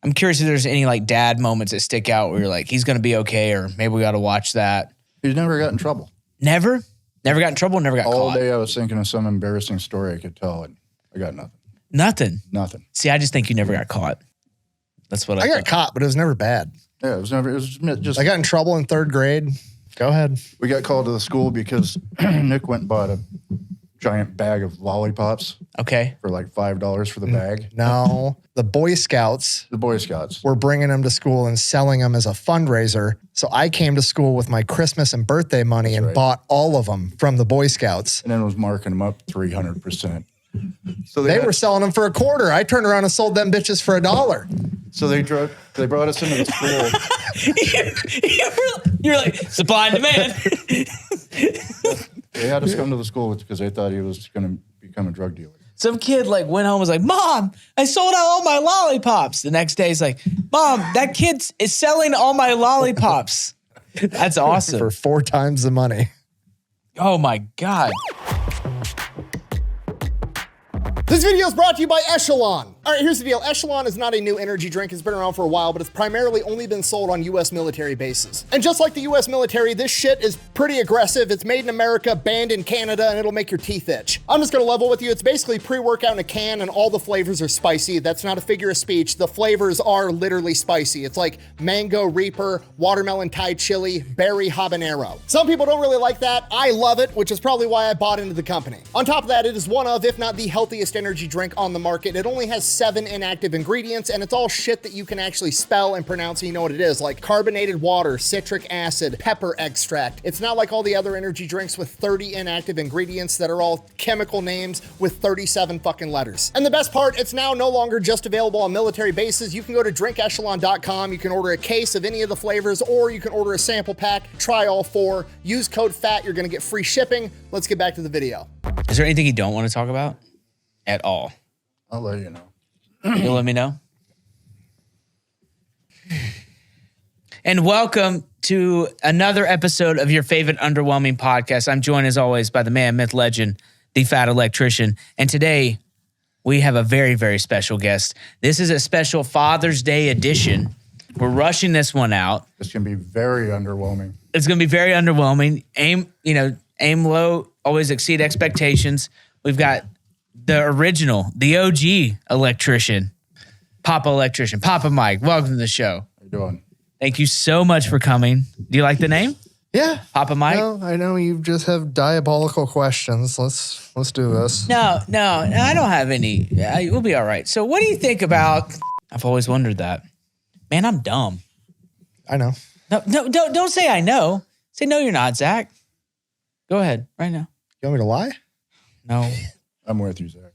I'm curious if there's any like dad moments that stick out where you're like, he's going to be okay, or maybe we got to watch that. He's never got in trouble. Never? Never got in trouble, never got caught? All day I was thinking of some embarrassing story I could tell, and I got nothing. Nothing? See, I just think you never got caught. That's what I got caught, but it was never bad. Yeah, it was just... I got in trouble in 3rd grade. Go ahead. We got called to the school because Nick went and bought a giant bag of lollipops. Okay. For like $5 for the bag. No. The Boy Scouts. The Boy Scouts. Were bringing them to school and selling them as a fundraiser. So I came to school with my Christmas and birthday money and bought all of them from the Boy Scouts. And then was marking them up 300%. So they were selling them for $0.25. I turned around and sold them bitches for $1. So they brought us into the school. You're like, supply and demand. They had us come to the school because they thought he was going to become a drug dealer. Some kid like went home and was like, Mom, I sold out all my lollipops. The next day he's like, Mom, that kid is selling all my lollipops. That's awesome. For 4 times the money. Oh my God. This video is brought to you by Echelon. All right, here's the deal. Echelon is not a new energy drink. It's been around for a while, but it's primarily only been sold on U.S. military bases. And just like the U.S. military, this shit is pretty aggressive. It's made in America, banned in Canada, and it'll make your teeth itch. I'm just gonna level with you. It's basically pre-workout in a can, and all the flavors are spicy. That's not a figure of speech. The flavors are literally spicy. It's like mango reaper, watermelon Thai chili, berry habanero. Some people don't really like that. I love it, which is probably why I bought into the company. On top of that, it is one of, if not the healthiest energy drink on the market. It only has 7 inactive ingredients, and it's all shit that you can actually spell and pronounce and you know what it is, like carbonated water, citric acid, pepper extract. It's not like all the other energy drinks with 30 inactive ingredients that are all chemical names with 37 fucking letters. And the best part, it's now no longer just available on military bases. You can go to drinkechelon.com, you can order a case of any of the flavors, or you can order a sample pack, try all 4, use code FAT, you're gonna get free shipping. Let's get back to the video. Is there anything you don't want to talk about at all? I'll let you know. You'll let me know? And welcome to another episode of your favorite Underwhelming podcast. I'm joined as always by the man, myth, legend, the fat electrician. And today we have a very, very special guest. This is a special Father's Day edition. We're rushing this one out. It's going to be very underwhelming. It's going to be very underwhelming. Aim low, always exceed expectations. We've got the original, the OG electrician, Papa Mike. Welcome to the show. How you doing? Thank you so much for coming. Do you like the name? Yeah. Papa Mike? No, I know you just have diabolical questions. Let's do this. No, I don't have any. We'll be all right. So what do you think about, I've always wondered that. Man, I'm dumb. I know. No, don't say I know. Say no, you're not, Zach. Go ahead, right now. You want me to lie? No. I'm with you, Zach.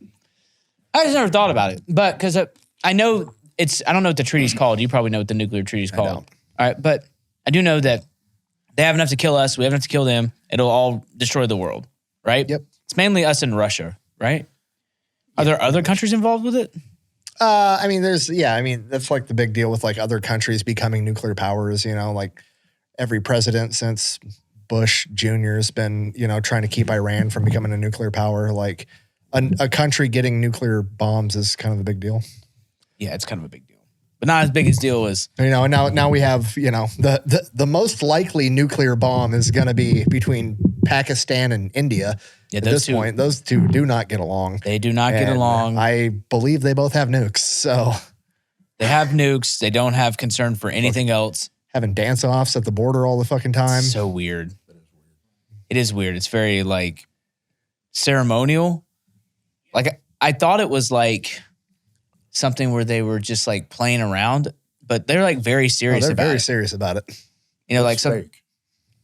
I just never thought about it, but because I know I don't know what the treaty's called. You probably know what the nuclear treaty's called. I don't. All right, but I do know that they have enough to kill us. We have enough to kill them. It'll all destroy the world, right? Yep. It's mainly us and Russia, right? Are there other countries involved with it? That's like the big deal with like other countries becoming nuclear powers, like every president since Bush Jr. has been, trying to keep Iran from becoming a nuclear power. Like a country getting nuclear bombs is kind of a big deal. Yeah, it's kind of a big deal, but not as big as deal as and now we have the most likely nuclear bomb is going to be between Pakistan and India. Yeah, at this point, those two do not get along. They do not get along. I believe they both have nukes. So they have nukes. They don't have concern for anything else. Having dance-offs at the border all the fucking time. So weird. It is weird. It's very like ceremonial. Like I thought it was like something where they were just like playing around, but they're like very serious about it. They're very serious about it. Like some, fake.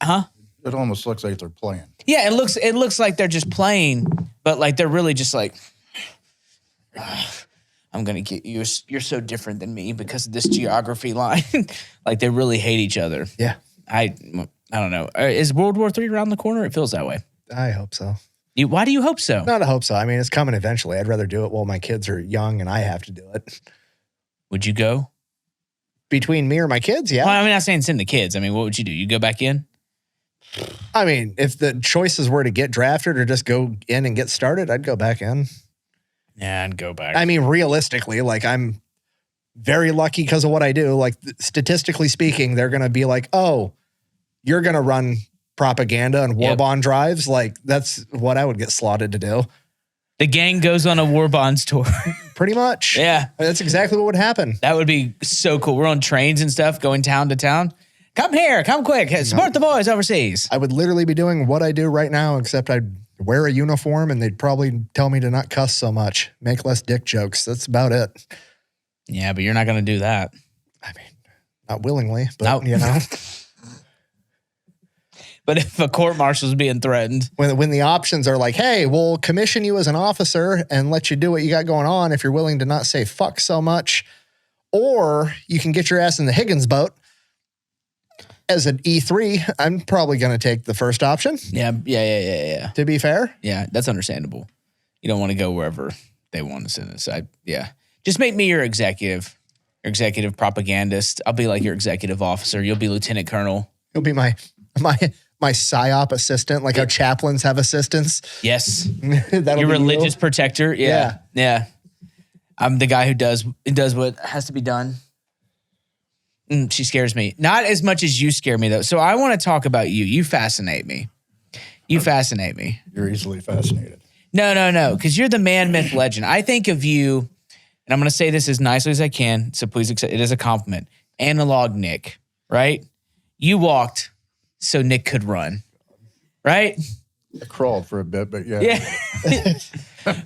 Huh? It almost looks like they're playing. Yeah, it looks like they're just playing, but like they're really just like, I'm gonna get you. You're so different than me because of this geography line. Like they really hate each other. Yeah. I don't know. Is World War III around the corner? It feels that way. I hope so. Why do you hope so? Not I hope so. I mean, it's coming eventually. I'd rather do it while my kids are young and I have to do it. Would you go? Between me or my kids, yeah. Well, I'm not saying send the kids. I mean, what would you do? You go back in? I mean, if the choices were to get drafted or just go in and get started, I'd go back in. Yeah, I'd go back. I mean, realistically, like I'm very lucky because of what I do. Like statistically speaking, they're going to be like, oh, you're going to run propaganda and war bond drives. Like that's what I would get slotted to do. The gang goes on a war bonds tour. Pretty much. Yeah. That's exactly what would happen. That would be so cool. We're on trains and stuff going town to town. Come here, come quick. Support the boys overseas. I would literally be doing what I do right now, except I'd wear a uniform and they'd probably tell me to not cuss so much, make less dick jokes. That's about it. Yeah, but you're not going to do that. I mean, not willingly, but you know. But if a court martial's being threatened. When the options are like, hey, we'll commission you as an officer and let you do what you got going on if you're willing to not say fuck so much, or you can get your ass in the Higgins boat as an E3, I'm probably going to take the first option. Yeah. To be fair. Yeah, that's understandable. You don't want to go wherever they want to send us. Just make me your executive propagandist. I'll be like your executive officer. You'll be lieutenant colonel. You'll be my PSYOP assistant, like how chaplains have assistants. Yes. Your religious protector. Yeah. I'm the guy who does what has to be done. She scares me. Not as much as you scare me, though. So I want to talk about you. You fascinate me. You're easily fascinated. No. Because you're the man, myth, legend. I think of you, and I'm going to say this as nicely as I can, so please accept it as a compliment. Analog Nick, right? You walked so Nick could run, right? I crawled for a bit, but yeah. Yeah.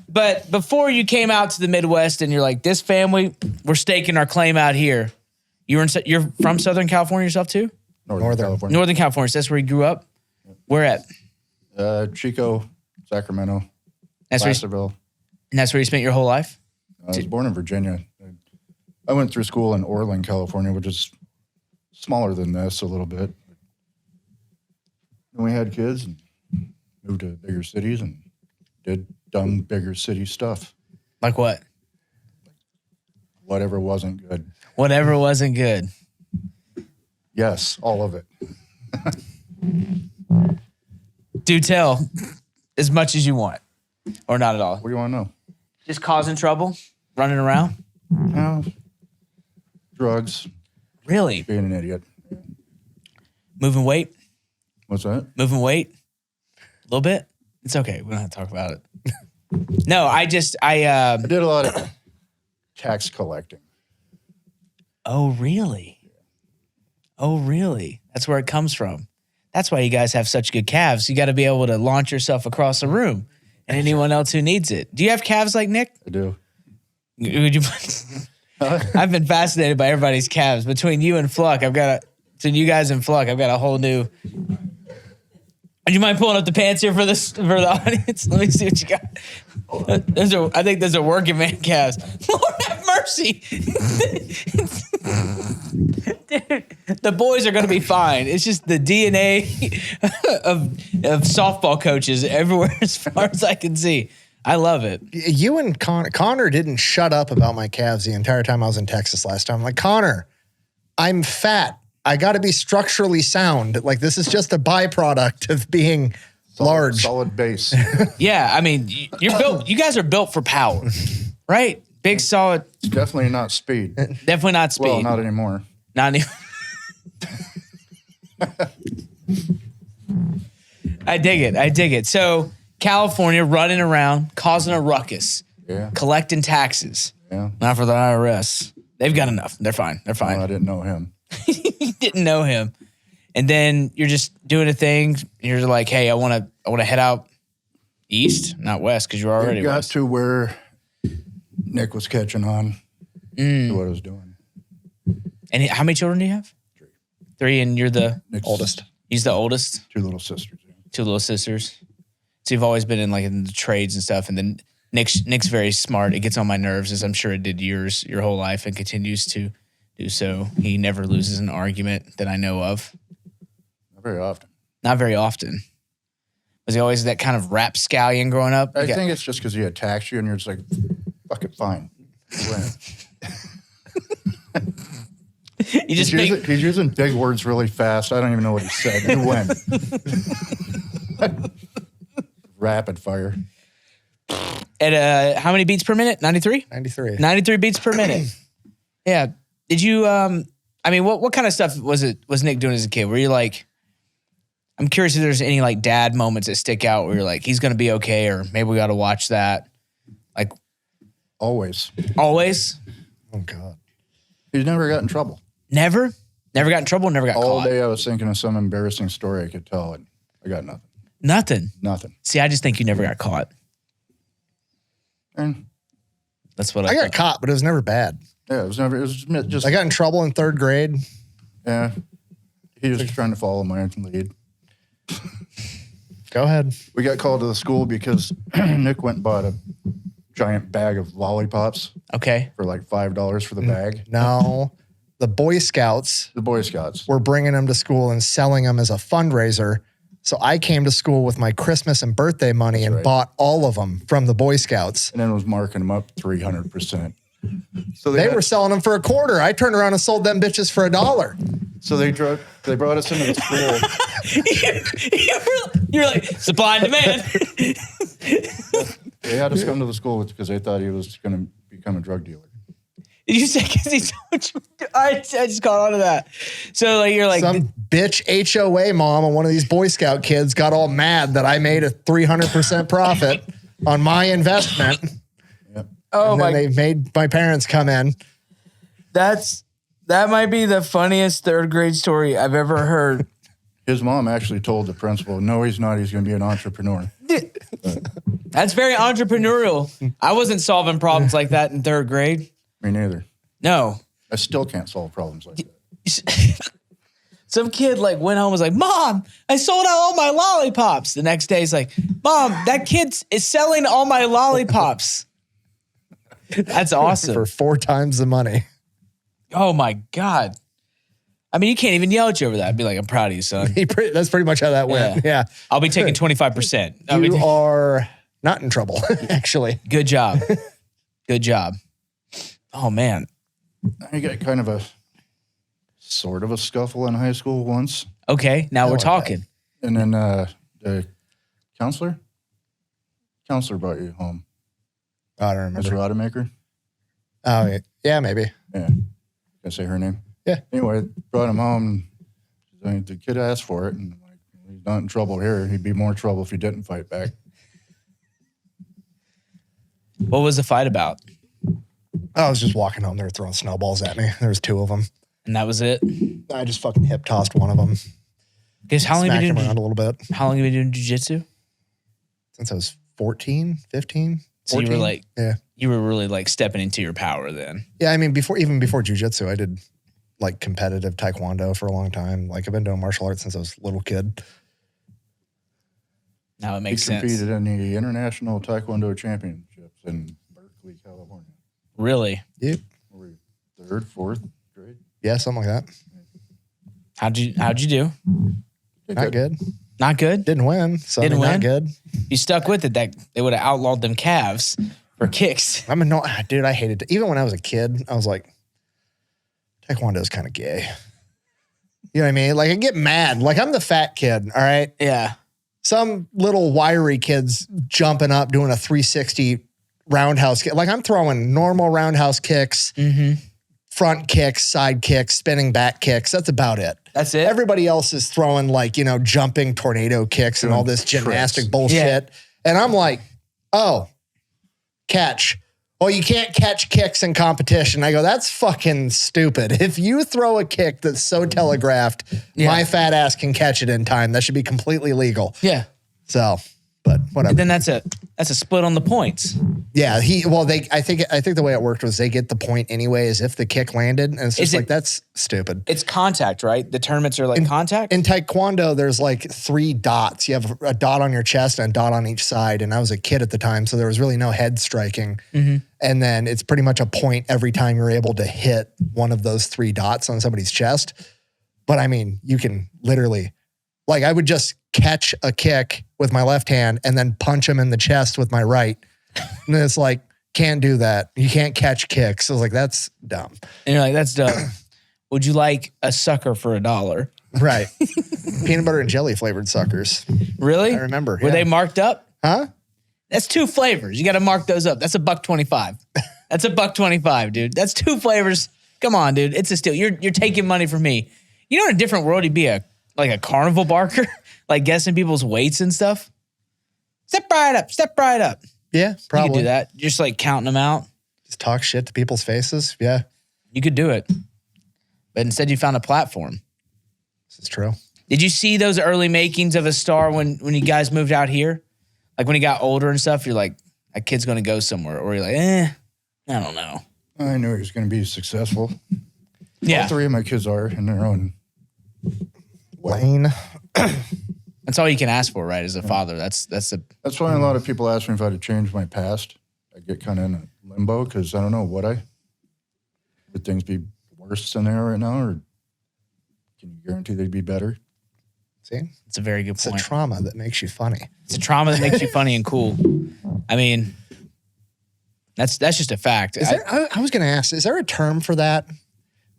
But before you came out to the Midwest and you're like, this family, we're staking our claim out here. You're from Southern California yourself too? Northern California. So that's where you grew up? Where at? Chico, Sacramento, Placerville. And that's where you spent your whole life? I was born in Virginia. I went through school in Orland, California, which is smaller than this a little bit. And we had kids and moved to bigger cities and did dumb bigger city stuff. Like what? Whatever wasn't good. Whatever wasn't good. Yes, all of it. Do tell as much as you want. Or not at all. What do you want to know? Just causing trouble? Running around? No. Drugs. Really? Being an idiot. Moving weight? What's that? Moving weight? A little bit? It's okay. We don't have to talk about it. No, I did a lot of tax collecting. Oh, really? Oh, really? That's where it comes from. That's why you guys have such good calves. You got to be able to launch yourself across the room and anyone else who needs it. Do you have calves like Nick? I do. Would you? I've been fascinated by everybody's calves. Between you and Fluck, between you guys and Fluck, I've got a whole new. Do you mind pulling up the pants here for the audience? Let me see what you got. I think those are working man calves. Lord have mercy. Dude, the boys are going to be fine. It's just the DNA of softball coaches everywhere as far as I can see. I love it. You and Connor didn't shut up about my calves the entire time I was in Texas last time. I'm like, Connor, I'm fat. I got to be structurally sound. Like, this is just a byproduct of being large. Solid base. Yeah, I mean, you're built. You guys are built for power, right? Big, solid. It's definitely not speed. Definitely not speed. Well, not anymore. Not anymore. I dig it. So, California running around, causing a ruckus, collecting taxes. Yeah. Not for the IRS. They've got enough. They're fine. They're fine. No, I didn't know him. You didn't know him. And then you're just doing a thing. You're like, hey, I want to head out east, not west, because you're already got west. to where Nick was catching on to what I was doing. And how many children do you have? Three, and you're the oldest. He's the oldest. Two little sisters. Yeah. Two little sisters. So you've always been in the trades and stuff. And then Nick's very smart. It gets on my nerves, as I'm sure it did your whole life, and continues to do so. He never loses an argument that I know of. Not very often. Not very often. Was he always that kind of rapscallion growing up? I think it's just because he attacks you and you're just like, fuck it, fine. He's using big words really fast. I don't even know what he said. You win. Rapid fire. At how many beats per minute? 93? 93. 93 beats per minute. Yeah. Did you, I mean, what kind of stuff was Nick doing as a kid? Were you like, I'm curious if there's any like dad moments that stick out where you're like, he's going to be okay, or maybe we got to watch that. Like, Always. always? Oh, God. He's never got in trouble. Never? Never got in trouble, never got All caught? day I was thinking of some embarrassing story I could tell, and I got nothing. Nothing. Nothing. See, I just think you never got caught. And That's what I got caught, but it was never bad. yeah, it was just, I got in trouble in 3rd grade. yeah, he was trying to follow my lead. Go ahead. We got called to the school because Nick went and bought a giant bag of lollipops Okay. for like $5 for the bag. No, the Boy Scouts The Boy Scouts. were bringing them to school and selling them as a fundraiser. So I came to school with my Christmas and birthday money and right. bought all of them from the Boy Scouts. And then was marking them up 300%. So They were selling them for $0.25. I turned around and sold them bitches for $1. So they brought us into the school. You're like, supply and demand. They had us come to the school because they thought he was going to become a drug dealer. Did you say because he's so much? I just caught on to that. So like you're like Some bitch HOA mom and one of these Boy Scout kids got all mad that I made a 300% profit on my investment. Yep. oh And my, then they made my parents come in. that might be the funniest 3rd grade story I've ever heard. His mom actually told the principal, no, he's not. He's going to be an entrepreneur. That's very entrepreneurial. I wasn't solving problems like that in 3rd grade. Me neither. No. I still can't solve problems like that. Some kid like went home and was like, Mom, I sold out all my lollipops. The next day he's like, Mom, that kid is selling all my lollipops. That's awesome. For 4 times the money. Oh my God. I mean, you can't even yell at you over that. I'd be like, I'm proud of you, son. That's pretty much how that went. Yeah. I'll be taking 25%. You are not in trouble, actually. Good job. Good job. Oh man. I got kind of a sort of a scuffle in high school once. Okay, now we're talking. And then the counselor brought you home. I don't remember. Mr. Automaker. Oh, yeah, maybe. Yeah. Can I say her name? Yeah. Anyway, brought him home. The kid asked for it, and like, he's not in trouble here. He'd be more trouble if he didn't fight back. What was the fight about? I was just walking home. They were throwing snowballs at me. There was 2 of them. And that was it? I just fucking hip tossed one of them. Because how long have Smacked you him been around a little bit. How long have you been doing jiu-jitsu? Since I was 14, 15. So 14. you were like, Yeah. you were really like stepping into your power then. Yeah, I mean, even before jiu-jitsu, I did like competitive taekwondo for a long time. Like I've been doing martial arts since I was a little kid. Now it He makes sense. competed in the International Taekwondo Championships in Berkeley, California. Really? Yep. Were you 3rd, 4th grade? Yeah, something like that. How'd you do? Not good. Not good? Didn't win. So Didn't not win? good. You stuck with it. That they would have outlawed them calves for kicks. Dude, I hated it. Even when I was a kid, I was like, taekwondo is kind of gay. You know what I mean? Like I get mad. Like I'm the fat kid. All right. Yeah. Some little wiry kids jumping up, doing a 360 roundhouse kick. Like I'm throwing normal roundhouse kicks, front kicks, side kicks, spinning back kicks. That's about it. That's it? Everybody else is throwing like, jumping tornado kicks and all this gymnastic bullshit. And I'm like, oh, catch. Well, you can't catch kicks in competition. I go, that's fucking stupid. If you throw a kick that's so telegraphed, my fat ass can catch it in time. That should be completely legal. Yeah. So, but whatever. And then that's a split on the points. Yeah, I think the way it worked was they get the point anyway as if the kick landed. And it's just that's stupid. It's contact, right? The tournaments are like contact? In Taekwondo, there's like 3 dots. You have a dot on your chest and a dot on each side. And I was a kid at the time, so there was really no head striking. And then it's pretty much a point every time you're able to hit one of those 3 dots on somebody's chest. But I mean, you can literally, like I would just catch a kick with my left hand and then punch him in the chest with my right. And it's like, can't do that. You can't catch kicks. I was like, that's dumb. And you're like, that's dumb. Would you like a sucker for $1? Right. Peanut butter and jelly flavored suckers. Really? I remember. Were they marked up? Huh? That's 2 flavors. You got to mark those up. That's $1.25. That's $1.25, dude. That's 2 flavors. Come on, dude. It's a steal. You're taking money from me. You know, in a different world, you'd be a carnival barker, like guessing people's weights and stuff. Step right up. Step right up. Yeah, probably. You could do that. You're just like counting them out. Just talk shit to people's faces. Yeah. You could do it. But instead you found a platform. This is true. Did you see those early makings of a star when you guys moved out here? Like when you got older and stuff, you're like, that kid's going to go somewhere. Or you're like, I don't know. I knew he was going to be successful. Yeah. All three of my kids are in their own lane. That's all you can ask for, right? As a father. That's why a lot of people ask me if I had to change my past. I get kind of in a limbo because I don't know would things be worse than they are right now, or can you guarantee they'd be better? See? It's a very good point. It's a trauma that makes you funny. It's a trauma that makes you funny and cool. I mean, that's just a fact. I was going to ask, is there a term for that?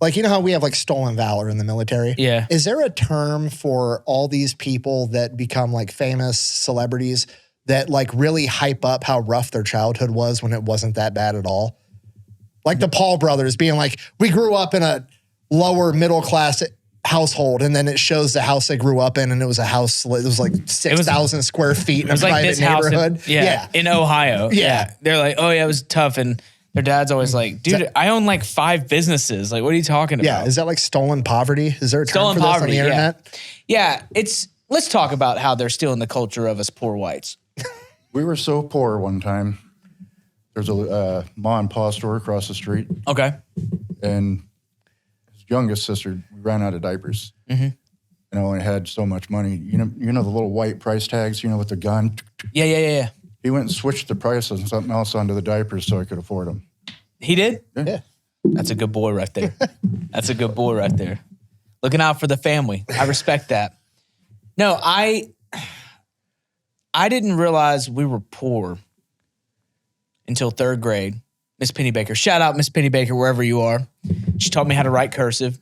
Like, you know how we have like stolen valor in the military? Yeah. Is there a term for all these people that become like famous celebrities that like really hype up how rough their childhood was when it wasn't that bad at all? Like the Paul brothers being like, we grew up in a lower middle class household, and then it shows the house they grew up in, and it was a house, it was like 6,000 square feet in a private neighborhood. In Ohio. Yeah. They're like, oh yeah, it was tough. And their dad's always like, dude, I own like 5 businesses. Like, what are you talking about? Yeah. Is that like stolen poverty? Is there a term for this on the internet? Yeah. Let's talk about how they're stealing the culture of us poor whites. We were so poor one time. There's a ma and pa store across the street. Okay. And his youngest sister, we ran out of diapers. Mm-hmm. And I only had so much money. You know the little white price tags, with the gun? Yeah. He went and switched the prices and something else onto the diapers so I could afford them. He did? Yeah. That's a good boy right there. That's a good boy right there. Looking out for the family. I respect that. No, I didn't realize we were poor until 3rd grade. Miss Pennybaker. Shout out Miss Pennybaker, wherever you are. She taught me how to write cursive.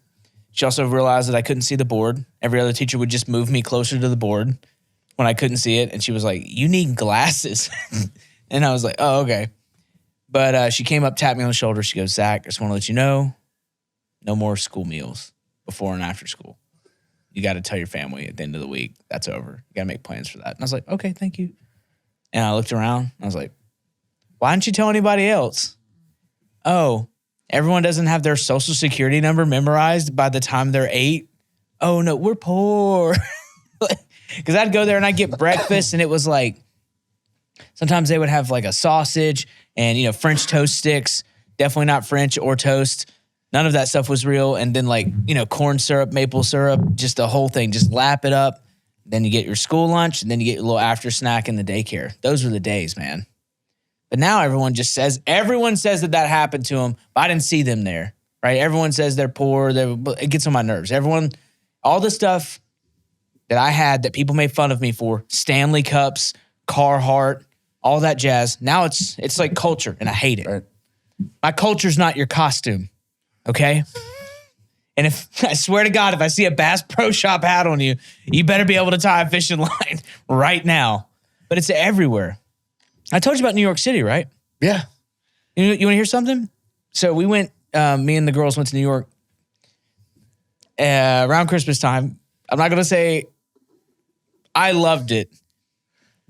She also realized that I couldn't see the board. Every other teacher would just move me closer to the board when I couldn't see it. And she was like, you need glasses. And I was like, oh, okay. But she came up, tapped me on the shoulder. She goes, Zach, I just want to let you know, no more school meals before and after school. You got to tell your family at the end of the week, that's over. You got to make plans for that. And I was like, okay, thank you. And I looked around. And I was like, why didn't you tell anybody else? Oh, everyone doesn't have their social security number memorized by the time they're 8. Oh, no, we're poor. Because I'd go there and I'd get breakfast, and it was like, sometimes they would have like a sausage and, French toast sticks, definitely not French or toast. None of that stuff was real. And then like, corn syrup, maple syrup, just the whole thing, just lap it up. Then you get your school lunch, and then you get your little after snack in the daycare. Those were the days, man. But now everyone says that happened to them, but I didn't see them there, right? Everyone says they're poor. It gets on my nerves. All the stuff that I had that people made fun of me for, Stanley Cups, Carhartt, all that jazz. Now it's like culture, and I hate it. Right. My culture's not your costume, okay? And I swear to God, if I see a Bass Pro Shop hat on you, you better be able to tie a fishing line right now. But it's everywhere. I told you about New York City, right? Yeah. You want to hear something? So we went, me and the girls went to New York around Christmas time. I'm not going to say I loved it.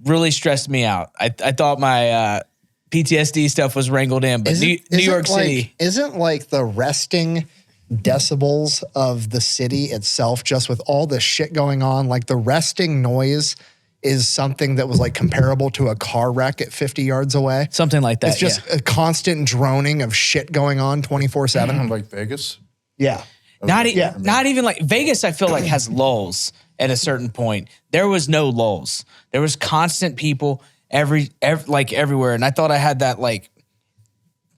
Really stressed me out. I thought my PTSD stuff was wrangled in, but New York City. Isn't like the resting decibels of the city itself, just with all the shit going on, like the resting noise is something that was like comparable to a car wreck at 50 yards away. Something like that. It's just a constant droning of shit going on 24/7. Like Vegas? Yeah. Not even like Vegas, I feel like has lulls at a certain point. There was no lulls. There was constant people everywhere. And I thought I had that like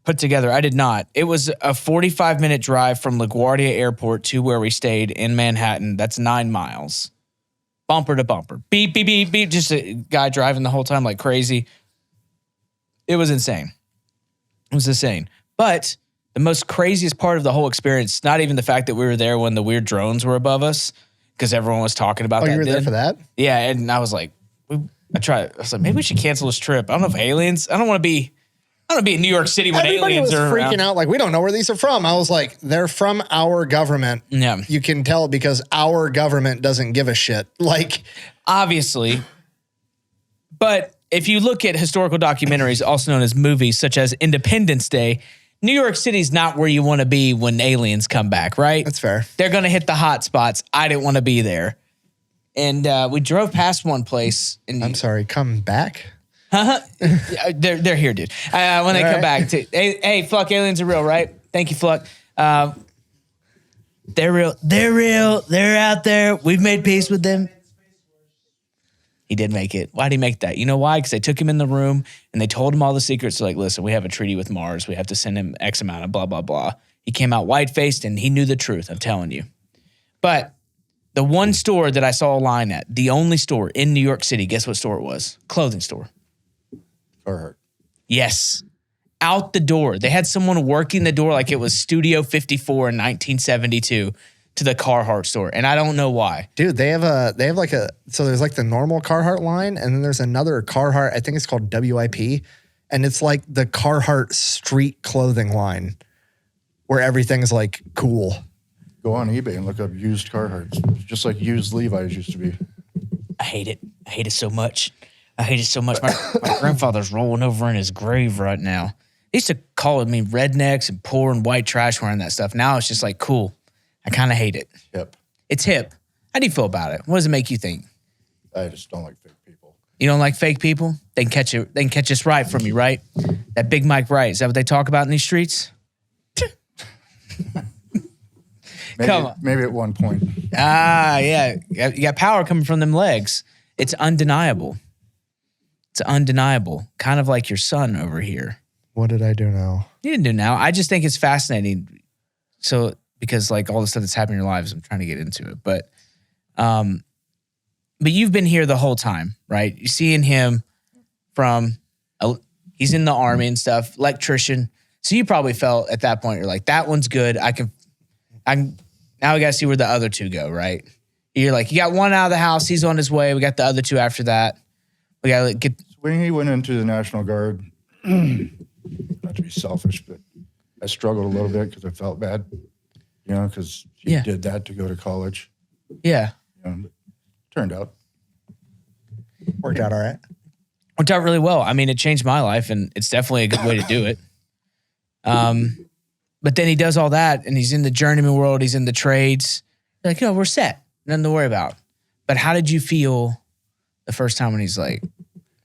put together. I did not. It was a 45-minute drive from LaGuardia Airport to where we stayed in Manhattan. That's 9 miles. Bumper to bumper. Beep, beep, beep, beep. Just a guy driving the whole time like crazy. It was insane. But the most craziest part of the whole experience, not even the fact that we were there when the weird drones were above us, because everyone was talking about that. Oh, you were there for that? Yeah, and I was like, maybe we should cancel this trip. I don't know if aliens, I don't want to I want to be in New York City when Everybody aliens was are freaking around. out like, we don't know where these are from. I was like, they're from our government. Yeah. You can tell because our government doesn't give a shit. Like, Obviously. But if you look at historical documentaries, also known as movies, such as Independence Day, New York City's not where you want to be when aliens come back, right? that's fair. They're going to hit the hot spots. I didn't want to be there. And we drove past one place. And I'm sorry, come back? they're here, dude. When they come back. Hey, Fluck, aliens are real, right? Thank you, Fluck. They're real. They're real. They're out there. We've made peace with them. He did make it. Why'd he make that? You know why? Because they took him in the room and they told him all the secrets. Like, listen, we have a treaty with Mars. We have to send him X amount of blah, blah, blah. He came out white-faced and he knew the truth. I'm telling you. But the one store that I saw a line at, the only store in New York City, guess what store it was? Clothing store. Carhartt. Yes. Out the door. They had someone working the door like it was Studio 54 in 1972 to the Carhartt store. And I don't know why. Dude, they have so there's like the normal Carhartt line, and then there's another Carhartt, I think it's called WIP, and it's like the Carhartt street clothing line where everything's like cool. Go on eBay and look up used Carhartts, just like used Levi's used to be. I hate it. I hate it so much. I hate it so much. My grandfather's rolling over in his grave right now. They used to call me rednecks and poor and white trash wearing that stuff. Now it's just like, cool. I kind of hate it. Yep. It's hip. How do you feel about it? What does it make you think? I just don't like fake people. You don't like fake people? They can catch it. They can catch us right from you, right? That Big Mike Wright. Is that what they talk about in these streets? Maybe, Come on. maybe at one point. Yeah. You got power coming from them legs. It's undeniable. It's undeniable. Kind of like your son over here. What did I do now? You didn't do now. I just think it's fascinating. So, because like all the stuff that's happening in your lives, I'm trying to get into it. But you've been here the whole time, right? You're seeing him from, he's in the army and stuff, electrician. So you probably felt at that point, you're like, that one's good. I now we got to see where the other two go, right? You're like, you got one out of the house. He's on his way. We got the other two after that. We got to get. When he went into the National Guard, not to be selfish, but I struggled a little bit because I felt bad, because he did that to go to college. Yeah. But turned out. Worked out all right. Worked out really well. I mean, it changed my life, and it's definitely a good way to do it. But then he does all that, and he's in the journeyman world. He's in the trades. You're like, we're set. Nothing to worry about. But how did you feel the first time when he's like,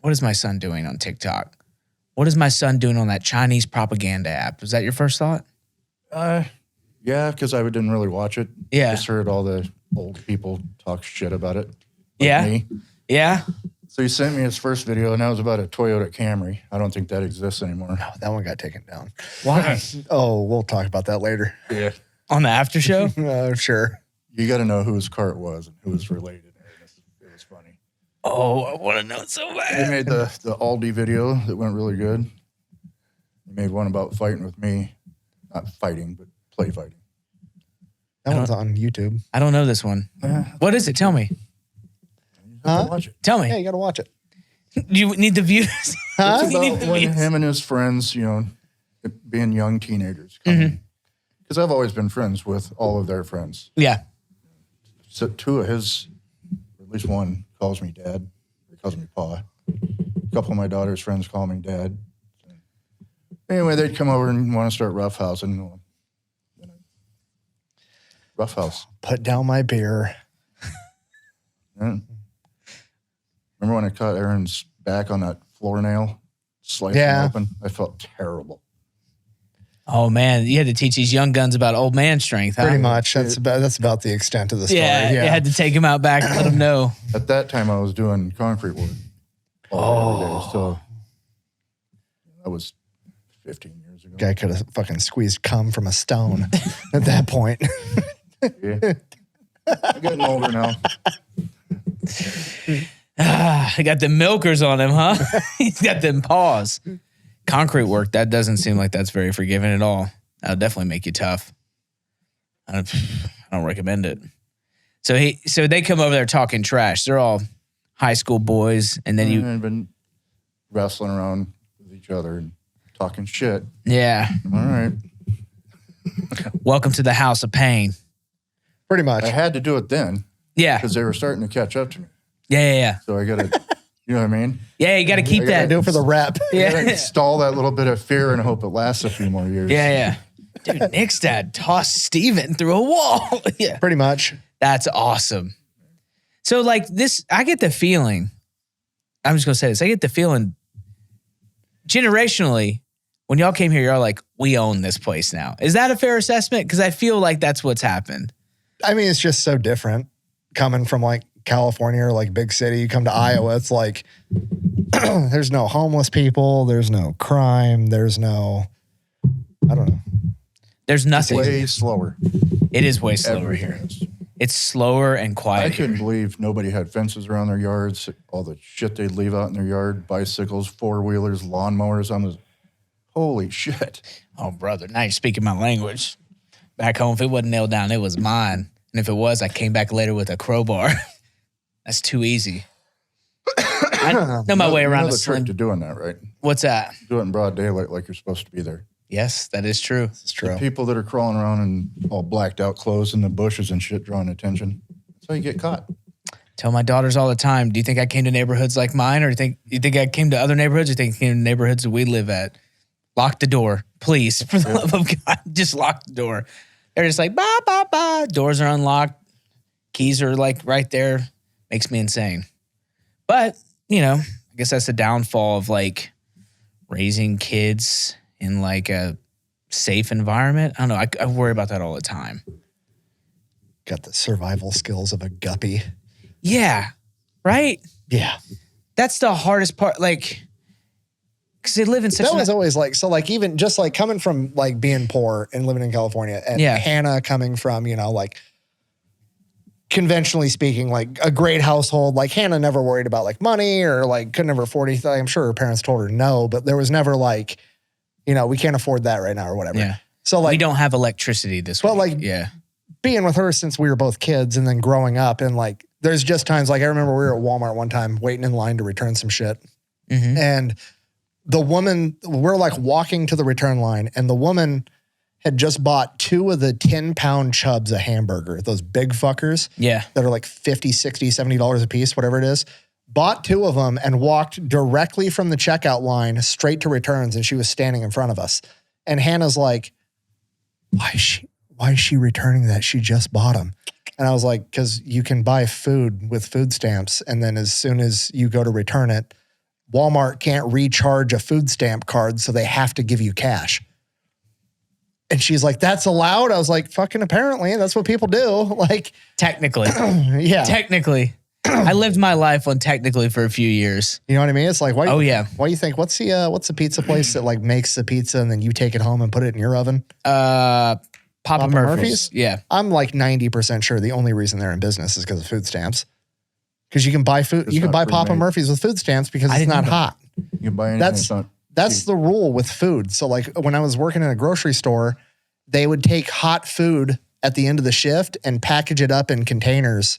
what is my son doing on TikTok? What is my son doing on that Chinese propaganda app? Was that your first thought? Yeah, because I didn't really watch it. Yeah. Just heard all the old people talk shit about it. Yeah. Me. Yeah. So he sent me his first video, and that was about a Toyota Camry. I don't think that exists anymore. Oh, that one got taken down. Why? Oh, we'll talk about that later. Yeah. On the after show? Sure. You got to know whose car it was and who was related. It was funny. Oh, I want to know so He bad. made the Aldi video that went really good. He made one about fighting with me. Not fighting, but play fighting. That one's on YouTube. I don't know this one. What is it? Tell me. You have to watch it. Tell me. Yeah, you got to watch it. You need the views. Huh? It's You need about the when views. him and his friends, being young teenagers. Because I've always been friends with all of their friends. Yeah. So two of his, or at least one, calls me dad. Or calls me pa. A couple of my daughter's friends call me dad. Anyway, they'd come over and want to start roughhousing. Roughhouse. Put down my beer. Yeah. Remember when I cut Aaron's back on that floor nail? Slicing Yeah. open? I felt terrible. Oh, man. You had to teach these young guns about old man strength, huh? Pretty much. That's about the extent of the story. Yeah, Yeah. you had to take him out back and let him know. At that time, I was doing concrete work. Every day, so that was 15 years ago. Guy could have fucking squeezed cum from a stone at that point. Yeah. I'm getting older now. I got the milkers on him, huh? He's got them paws. Concrete work, that doesn't seem like that's very forgiving at all. That'll definitely make you tough. I don't recommend it. So they come over there talking trash. They're all high school boys, and then And I've been wrestling around with each other and talking shit. Yeah. All right. Welcome to the house of pain. Pretty much. I had to do it then Yeah. because they were starting to catch up to me. Yeah. So I got to, you know what I mean? Yeah, you got to keep I gotta that. Do it for the rep. I Yeah. gotta stall that little bit of fear and hope it lasts a few more years. Yeah. Dude, Nick's dad tossed Steven through a wall. Yeah. Pretty much. That's awesome. So like this, I get the feeling, I'm just going to say this. I get the feeling generationally, when y'all came here, y'all like, we own this place now. Is that a fair assessment? Because I feel like that's what's happened. I mean, it's just so different coming from like California or like big city. You come to Iowa, it's like there's no homeless people. There's no crime. There's no, I don't know. There's nothing. Way slower. It is way slower Everything here. is. It's slower and I quiet. couldn't believe nobody had fences around their yards, all the shit they'd leave out in their yard, bicycles, four-wheelers, lawnmowers. Holy shit. Oh, brother, now you're speaking my language. Back home, if it wasn't nailed down, it was mine. And if it was, I came back later with a crowbar. That's too easy. I know my way around the the trick slim. to doing that, right? What's that? Do it in broad daylight like you're supposed to be there. Yes, that is true. It's true. The people that are crawling around in all blacked out clothes in the bushes and shit drawing attention. That's how you get caught. Tell my daughters all the time, do you think I came to neighborhoods like mine, or do you think I came to other neighborhoods, or do you think I came to neighborhoods that we live at? Lock the door, please. For the love of God, just lock the door. They're just like, bah, bah, bah. Doors are unlocked. Keys are like right there. Makes me insane. But, you know, I guess that's the downfall of like raising kids in like a safe environment. I don't know. I worry about that all the time. Got the survival skills of a guppy. Yeah. Right? Yeah. That's the hardest part. Like, because they live in such That a... was always like, so like even just like coming from like being poor and living in California and Yeah. Hannah coming from, you know, like conventionally speaking, like a great household, like Hannah never worried about like money or like could never afford anything. I'm sure her parents told her no, but there was never like, you know, we can't afford that right now or whatever. Yeah. So like we don't have electricity this Well, week. like- yeah. being with her since we were both kids and then growing up and like, there's just times like I remember we were at Walmart one time waiting in line to return some shit. Mhm. And the woman, we're like walking to the return line and the woman had just bought 2 of the 10-pound chubs of hamburger, those big fuckers Yeah. that are like $50, $60, $70 a piece, whatever it is. Bought 2 of them and walked directly from the checkout line straight to returns, and she was standing in front of us. And Hannah's like, why is she returning that? She just bought them. And I was like, because you can buy food with food stamps, and then as soon as you go to return it, Walmart can't recharge a food stamp card, so they have to give you cash. And she's like, that's allowed? I was like, fucking apparently, that's what people do. Like, Technically. yeah. Technically. I lived my life on technically for a few years. You know what I mean? It's like, why Oh, yeah. Why do you think, what's the pizza place that like makes the pizza and then you take it home and put it in your oven? Papa Murphy's. Murphy's? Yeah. I'm like 90% sure the only reason they're in business is because of food stamps. Because you can buy food, It's you can not buy Papa pre-made. Murphy's with food stamps because I it's didn't not know that. hot. You can buy anything That's not That's the rule with food. So like when I was working in a grocery store, they would take hot food at the end of the shift and package it up in containers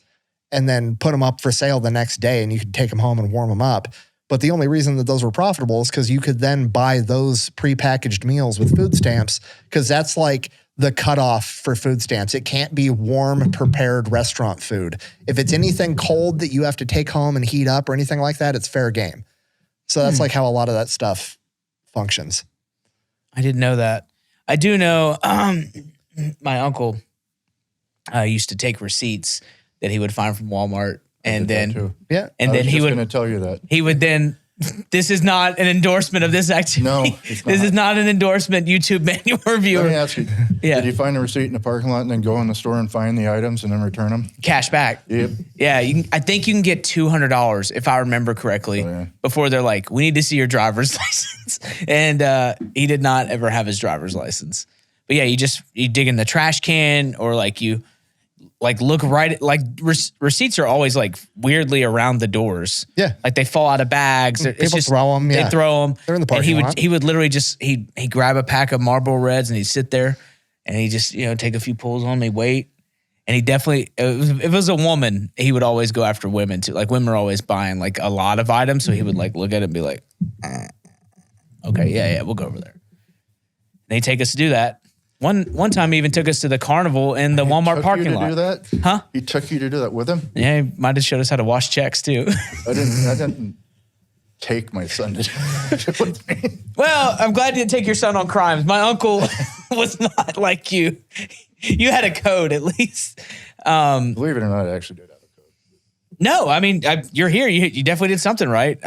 and then put them up for sale the next day, and you could take them home and warm them up. But the only reason that those were profitable is because you could then buy those prepackaged meals with food stamps, because that's like the cutoff for food stamps. It can't be warm, prepared restaurant food. If it's anything cold that you have to take home and heat up or anything like that, it's fair game. So that's like how a lot of that stuff functions. I didn't know that. I do know my uncle used to take receipts that he would find from Walmart, and then too. Yeah. and I then was he just would going to tell you that. he would then. This is not an endorsement of this activity. No, it's This not. is not an endorsement. YouTube manual Let me reviewer. ask you, Yeah. did you find a receipt in the parking lot and then go in the store and find the items and then return them? Cash back. Yep. Yeah, I think you can get $200 if I remember correctly. Oh, yeah. Before they're like, we need to see your driver's license, and he did not ever have his driver's license. But yeah, you dig in the trash can, or like you like look right at, like receipts are always like weirdly around the doors. Yeah. like they fall out of bags. It's People just, throw 'em, yeah. They throw them. They're in the And parking lot. he would literally just he'd grab a pack of Marlboro Reds and he'd sit there and he just take a few pulls on me, wait. And he definitely, if it was a woman, he would always go after women too. Like women are always buying like a lot of items. So he would like look at it and be like, Okay, yeah, we'll go over there. They take us to do that. One time he even took us to the carnival in the Walmart parking lot. He took you to do that? Huh? He took you to do that with him? Yeah, he might have showed us how to wash checks too. I didn't take my son to do it with me. Well, I'm glad you didn't take your son on crimes. My uncle was not like you. You had a code at least. Believe it or not, I actually did have a code. No, I mean, you're here. You definitely did something right.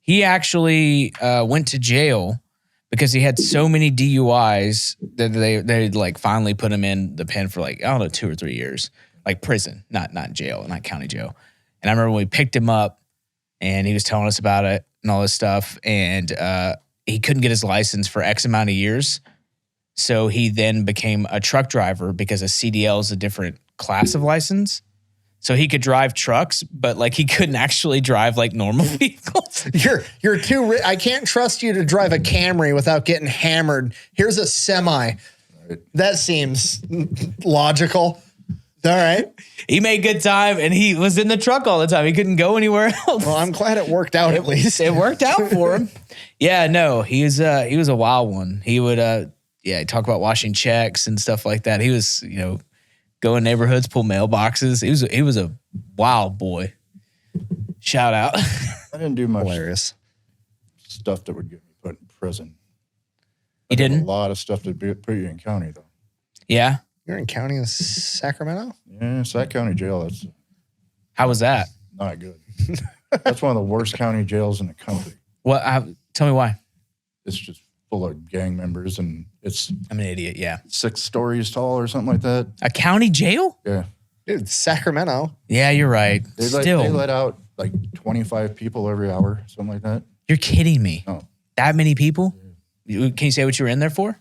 He actually went to jail because he had so many DUIs that they like finally put him in the pen for like, I don't know, 2 or 3 years, like prison, not jail, not county jail. And I remember when we picked him up and he was telling us about it and all this stuff. And he couldn't get his license for X amount of years. So he then became a truck driver because a CDL is a different class of license. So he could drive trucks, but like he couldn't actually drive like normal vehicles. You're too I can't trust you to drive a Camry without getting hammered. Here's a semi. That seems logical. All right. He made good time and he was in the truck all the time. He couldn't go anywhere else. Well, I'm glad it worked out at least. It worked out for him. Yeah, no, he was a wild one. He would talk about washing checks and stuff like that. He was, go in neighborhoods, pull mailboxes. He was a wild boy. Shout out. I didn't do much Hilarious stuff that would get me put in prison. You didn't? A lot of stuff that put you in county, though. Yeah? You're in county in Sacramento? Yeah, Sac County Jail, that's How was that? not good. That's one of the worst county jails in the country. What? Tell me why. It's just full of gang members, and it's I'm an idiot, yeah. 6 stories tall or something like that. A county jail? Yeah. Dude, Sacramento. Yeah, you're right. They let out like 25 people every hour, something like that. You're kidding me. No. That many people? Can you say what you were in there for?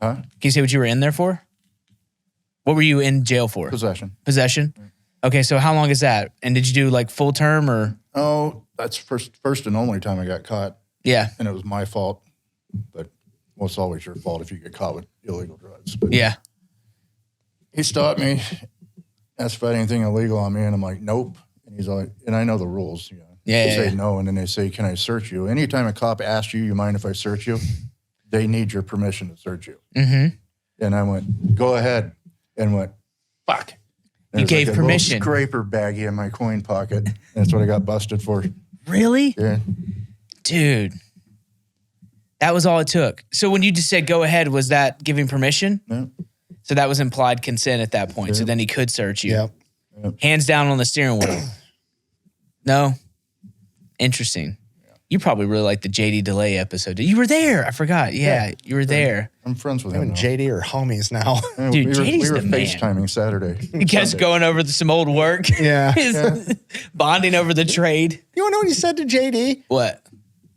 Huh? Can you say what you were in there for? What were you in jail for? Possession. Possession? Okay, so how long is that? And did you do like full term or? Oh, that's first and only time I got caught. Yeah. And it was my fault. But well, it's always your fault if you get caught with illegal drugs. But Yeah. he stopped me, asked if I had anything illegal on me, and I'm like, nope. And he's like, and I know the rules. They say no, and then they say, can I search you? Anytime a cop asks you, you mind if I search you? They need your permission to search you. Mm-hmm. And I went, go ahead. And went, fuck. And You there's gave like permission. A little scraper baggie in my coin pocket. That's what I got busted for. Really? Yeah. Dude. That was all it took. So when you just said go ahead, was that giving permission? No. So that was implied consent at that point. So Yep. then he could search you. Yep. Hands down on the steering wheel. No? Interesting. You probably really like the JD Delay episode. You were there. I forgot. Yeah, you were there. I'm friends with Him him and now. JD are homies now. Yeah, Dude, we JD's were the man. FaceTiming Saturday. You guys Sunday. going over some old work. Yeah. Bonding over the trade. You want to know what he said to JD? What?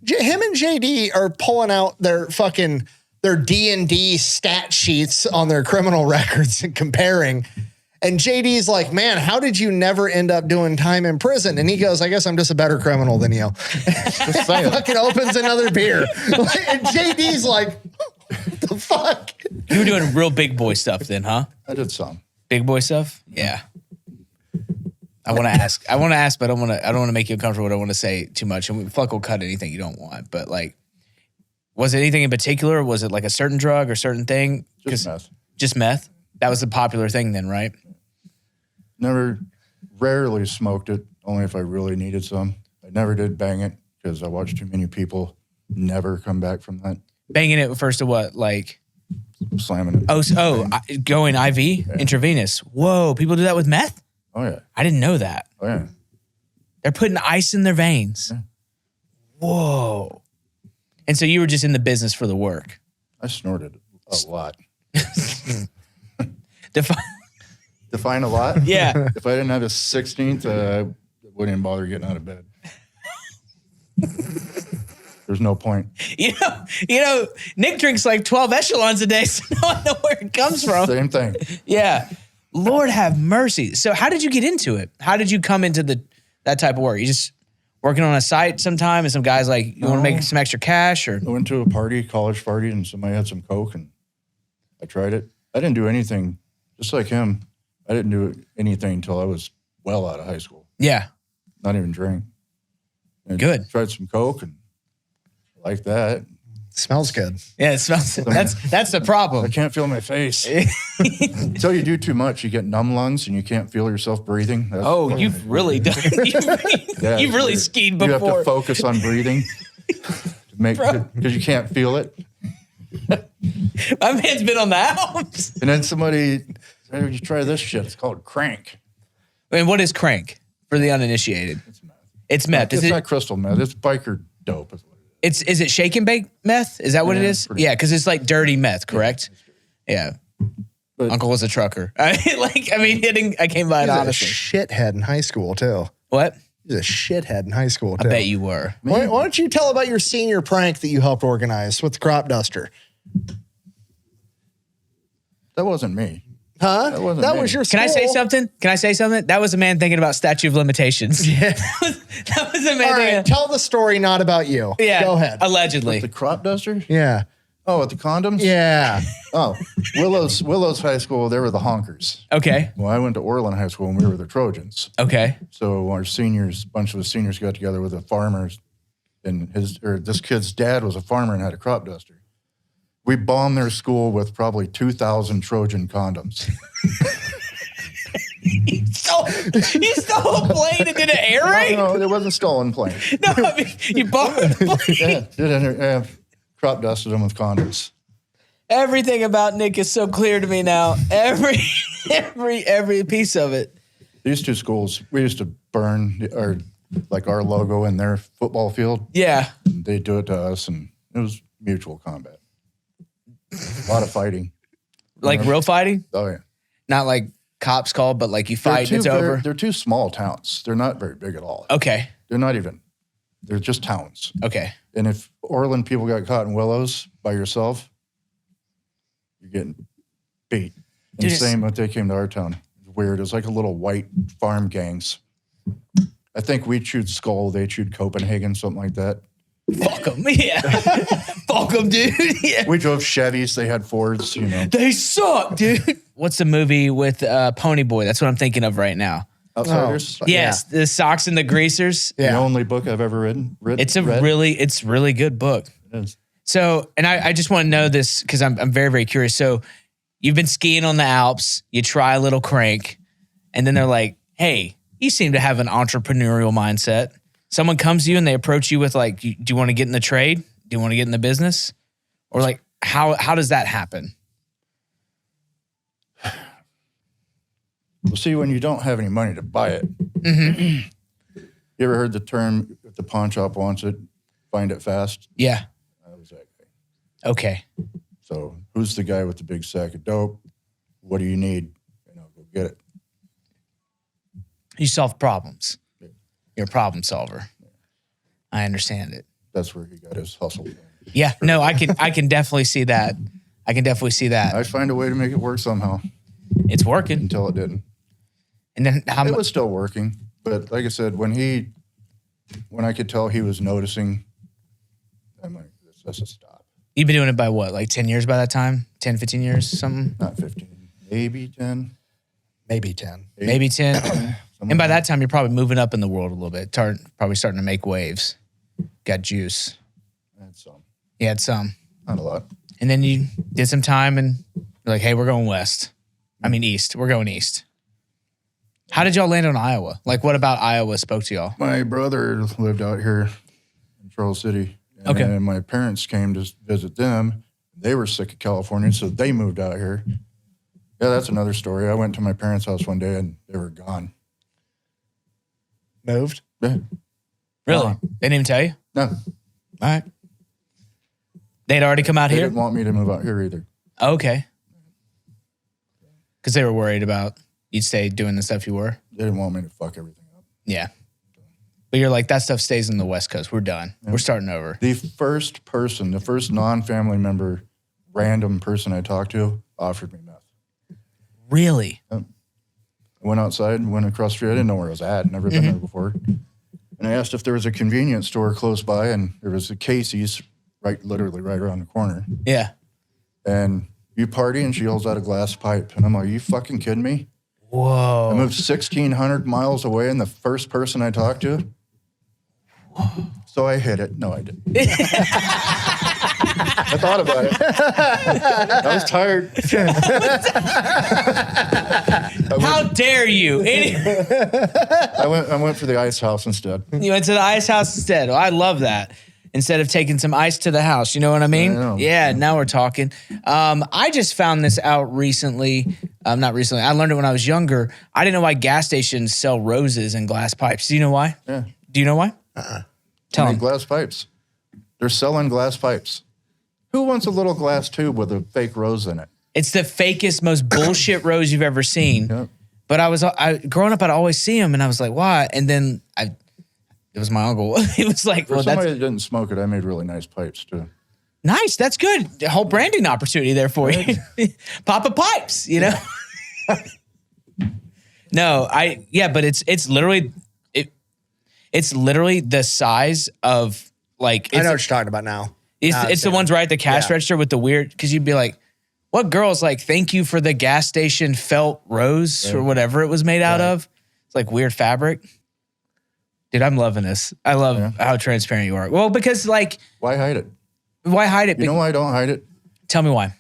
Him and JD are pulling out their D&D stat sheets on their criminal records and comparing. And JD's like, man, how did you never end up doing time in prison? And he goes, I guess I'm just a better criminal than you. Just saying. Fucking opens another beer. And JD's like, what the fuck? You were doing real big boy stuff then, huh? I did some. Big boy stuff? Yeah. I want to ask, but I don't want to make you uncomfortable. I don't want to say too much. And we'll cut anything you don't want. But like, was it anything in particular? Was it like a certain drug or certain thing? Just meth. Just meth? That was the popular thing then, right? Rarely smoked it, only if I really needed some. I never did bang it because I watched too many people never come back from that. Banging it first to what? Like, Slamming it. Going IV? Intravenous. Whoa, people do that with meth? Oh, yeah. I didn't know that. Oh, yeah. They're putting ice in their veins. Yeah. Whoa. And so you were just in the business for the work. I snorted a lot. Define a lot? Yeah. If I didn't have a 16th, I wouldn't even bother getting out of bed. There's no point. You know, Nick drinks like 12 echelons a day, so now I know where it comes from. Same thing. Yeah. Lord have mercy. So how did you get into it? How did you come into that type of work? You just working on a site sometime and some guy's like, you want to make some extra cash or? I went to a party, college party, and somebody had some Coke, and I tried it. I didn't do anything, just like him. I didn't do anything until I was well out of high school. Yeah. Not even drink. And Good. Tried some Coke, and Like that. Smells good. Yeah, it smells. That's the I problem. can't feel my face. Until you do too much, you get numb lungs and you can't feel yourself breathing. Oh, you've really done. You've really skied before. You have to focus on breathing because you can't feel it. My man's been on the Alps. And then somebody, hey, you try this shit. It's called crank. And what is crank for the uninitiated? It's meth. It's meth. It's not crystal meth. It's biker dope. Is what it is. Is it shake and bake meth? Is that what it is? Yeah, because it's like dirty meth, correct? Yeah. But Uncle was a trucker. I came by it He's honestly. a shithead in high school, too. What? He's a shithead in high school, too. I bet you were. Why don't you tell about your senior prank that you helped organize with the crop duster? That wasn't me. Huh? That was your school. Can I say something? That was a man thinking about statute of limitations. Yeah. that was a man All thinking. right, tell the story, not about you. Yeah. Go ahead. Allegedly. The crop duster? Yeah. Oh, with the condoms? Yeah. Oh, Willows High School, they were the honkers. Okay. Well, I went to Orland High School and we were the Trojans. Okay. So our seniors, a bunch of the seniors got together with the farmers, and this kid's dad was a farmer and had a crop duster. We bombed their school with probably 2,000 Trojan condoms. You stole a plane and did an air raid? No, it wasn't a stolen plane. No, I mean, you bought a plane. Yeah, crop dusted them with condoms. Everything about Nick is so clear to me now. Every piece of it. These two schools, we used to burn our logo in their football field. Yeah. They do it to us, and it was mutual combat. A lot of fighting. Like real fighting? Oh, yeah. Not like cops called, but like you fight and it's over? They're two small towns. They're not very big at all. Okay. They're just towns. Okay. And if Orland people got caught in Willows by yourself, you're getting beat. And Dude, same when they came to our town. It's weird. It was like a little white farm gangs. I think we chewed Skull, they chewed Copenhagen, something like that. Fuck them. Yeah. Fuck them, dude. Yeah. We drove Chevys, they had Fords, They suck, dude. What's the movie with Pony Boy? That's what I'm thinking of right now. Outsiders. Oh, Yes, the socks and the greasers. The only book I've ever read. It's really good book. It is. So, and I just want to know this because I'm very, very curious. So you've been skiing on the Alps, you try a little crank, and then they're like, hey, you seem to have an entrepreneurial mindset. Someone comes to you and they approach you with like, do you want to get in the trade? Do you want to get in the business? Or like, how does that happen? Well, see, when you don't have any money to buy it, Mm-hmm. You ever heard the term, if the pawn shop wants it, find it fast? Yeah. That was that guy. Okay. So who's the guy with the big sack of dope? What do you need? Go get it. You solve problems. You're a problem solver. I understand it. That's where he got his hustle from. Yeah. No, I can definitely see that. I find a way to make it work somehow It's working. until it didn't. And then It was still working. But like I said, when I could tell he was noticing, I'm like, let's just stop. You've been doing it by what? Like 10 years by that time? 10, 15 years, something? Not 15, maybe 10. Maybe 10. Maybe 10. And by that time, you're probably moving up in the world a little bit. Probably starting to make waves. Got juice. I had some. You had some. Not a lot. And then you did some time and you're like, hey, we're going west. I mean, east. We're going east. How did y'all land on Iowa? Like, what about Iowa spoke to y'all? My brother lived out here in Charles City. Okay. And my parents came to visit them. They were sick of California, so they moved out here. Yeah, that's another story. I went to my parents' house one day and they were gone. Moved? Yeah. Really? They didn't even tell you? No. All right. They'd already come out They here? didn't want me to move out here either. Okay. Because they were worried about you'd stay doing the stuff you were? They didn't want me to fuck everything up. Yeah. But you're like, that stuff stays in the West Coast. We're done. Yeah. We're starting over. The first non-family member, random person I talked to offered me meth. Really? I went outside and went across the street. I didn't know where I was at. Never been there before. And I asked if there was a convenience store close by, and there was a Casey's literally right around the corner. Yeah. And you party, and she holds out a glass pipe. And I'm like, are you fucking kidding me? Whoa. I moved 1,600 miles away, and the first person I talked to So I hit it. No, I didn't. I thought about it. I was tired. How dare you? I went for the ice house instead. You went to the ice house instead. Well, I love that. Instead of taking some ice to the house, you know what I mean? I know. Yeah, now we're talking. I just found this out recently. Not recently. I learned it when I was younger. I didn't know why gas stations sell roses and glass pipes. Do you know why? Yeah. Do you know why? Tell They me. make glass pipes. They're selling glass pipes. Who wants a little glass tube with a fake rose in it? It's the fakest, most bullshit rose you've ever seen. Yep. But growing up, I'd always see them, and I was like, why? And then it was my uncle. He was like, For well, that's somebody that didn't smoke it, I made really nice pipes too. nice. That's good. A whole branding opportunity there for you. Papa Pipes, you know? No, but it's literally the size of like. I know what you're talking about now. It's the ones right at the cash register with the weird, because you'd be like, what girl's like, thank you for the gas station felt rose or whatever it was made out of. It's like weird fabric. Dude, I'm loving this. I love how transparent you are. Well, because like. Why hide it? Why hide it? You know why I don't hide it? Tell me why.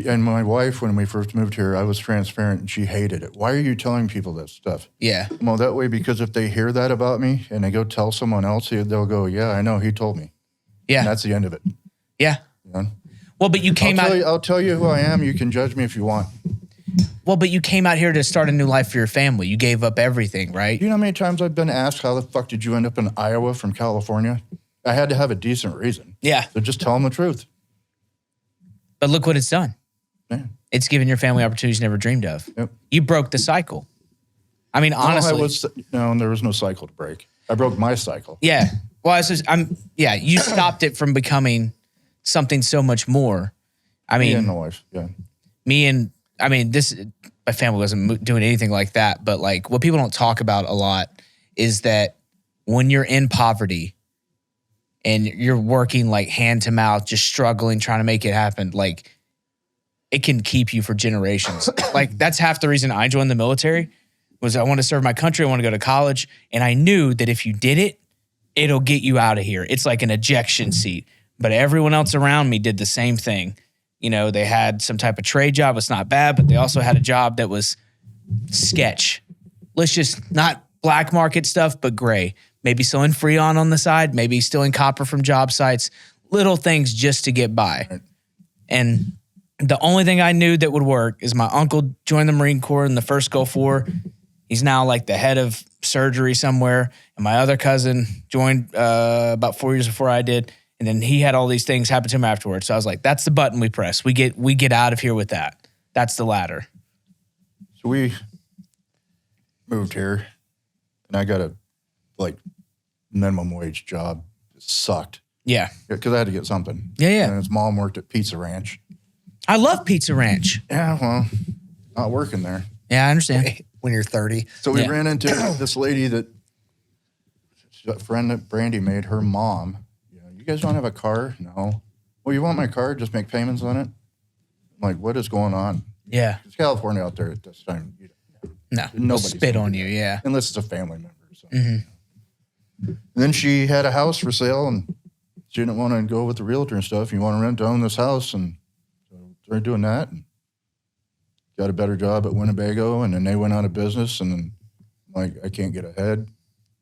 And my wife, when we first moved here, I was transparent and she hated it. Why are you telling people this stuff? Yeah. Well, that way, because if they hear that about me and they go tell someone else, they'll go, yeah, I know, he told me. Yeah. And that's the end of it. Yeah. You know? Well, but you came out. I'll tell you who I am. You can judge me if you want. Well, but you came out here to start a new life for your family. You gave up everything, right? You know how many times I've been asked, how the fuck did you end up in Iowa from California? I had to have a decent reason. Yeah. So just tell them the truth. But look what it's done. Yeah. It's given your family opportunities you never dreamed of. Yep. You broke the cycle. I mean, honestly. No, there was no cycle to break. I broke my cycle. Yeah. Well, you stopped it from becoming something so much more. I mean, Me and my wife, yeah. My family wasn't doing anything like that. But like what people don't talk about a lot is that when you're in poverty and you're working like hand to mouth, just struggling, trying to make it happen, like it can keep you for generations. Like that's half the reason I joined the military was I want to serve my country. I want to go to college. And I knew that if you did it, it'll get you out of here. It's like an ejection seat. But everyone else around me did the same thing. You know, they had some type of trade job. It's not bad, but they also had a job that was sketch. Let's just not black market stuff, but gray. Maybe selling Freon on the side, maybe stealing copper from job sites, little things just to get by. Right. And the only thing I knew that would work is my uncle joined the Marine Corps in the first Gulf War. He's now like the head of surgery somewhere. And my other cousin joined about 4 years before I did. And then he had all these things happen to him afterwards. So I was like, that's the button we press. We get out of here with that. That's the ladder. So we moved here, and I got a minimum wage job. It sucked. Yeah. Because I had to get something. Yeah. And his mom worked at Pizza Ranch. I love Pizza Ranch. Yeah, well, not working there. Yeah, I understand. When you're 30. So we ran into this lady that a friend that Brandy made, her mom. You guys don't have a car? No. Well, you want my car? Just make payments on it? I'm like, what is going on? Yeah. It's California out there at this time. No. Nobody's Spit on you, yeah. Unless it's a family member. So. And then she had a house for sale, and she didn't want to go with the realtor and stuff. You want to rent to own this house, and so they're doing that. And got a better job at Winnebago, and then they went out of business, and then I'm like, I can't get ahead.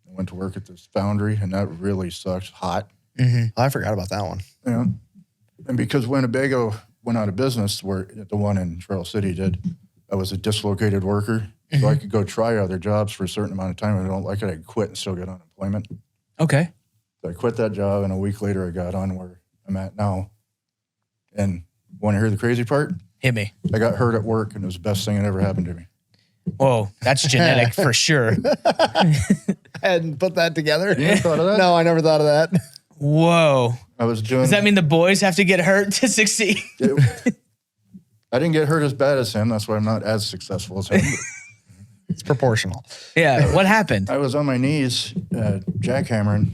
I went to work at this foundry, and that really sucks. Hot. Oh, I forgot about that one. Yeah. And because Winnebago went out of business, where the one in Trail City did, I was a dislocated worker. So I could go try other jobs for a certain amount of time. If I don't like it, I could quit and still get unemployment. Okay. So I quit that job, and a week later I got on where I'm at now. And want to hear the crazy part? Hit me. I got hurt at work, and it was the best thing that ever happened to me. Whoa, that's genetic for sure. I hadn't put that together. You never thought of that? No, I never thought of that. Whoa. I was doing. Does that mean the boys have to get hurt to succeed? I didn't get hurt as bad as him. That's why I'm not as successful as him. It's proportional. Yeah. What happened? I was on my knees jackhammering,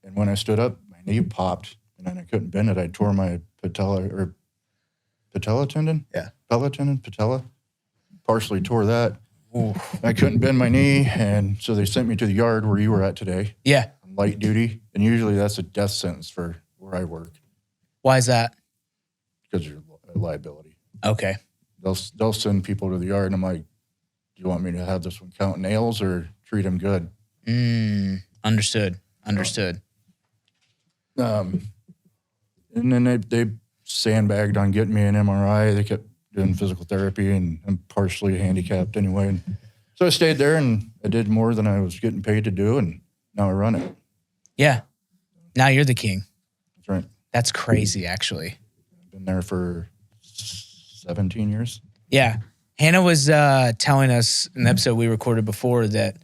and when I stood up, my knee popped, and then I couldn't bend it. I tore my patella tendon? Yeah. Patella. Partially tore that. Ooh. I couldn't bend my knee, and so they sent me to the yard where you were at today. Yeah. I'm light duty, and usually that's a death sentence for where I work Why is that? because you're a liability. Okay. They'll send people to the yard, and I'm like, do you want me to have this one count nails or treat him good? Understood. And then they sandbagged on getting me an MRI. They kept doing physical therapy, and I'm partially handicapped anyway. And so I stayed there, and I did more than I was getting paid to do, and now I run it. Yeah. Now you're the king. That's right. That's crazy, actually. I've been there for 17 years. Yeah. Hannah was telling us in the episode we recorded before that,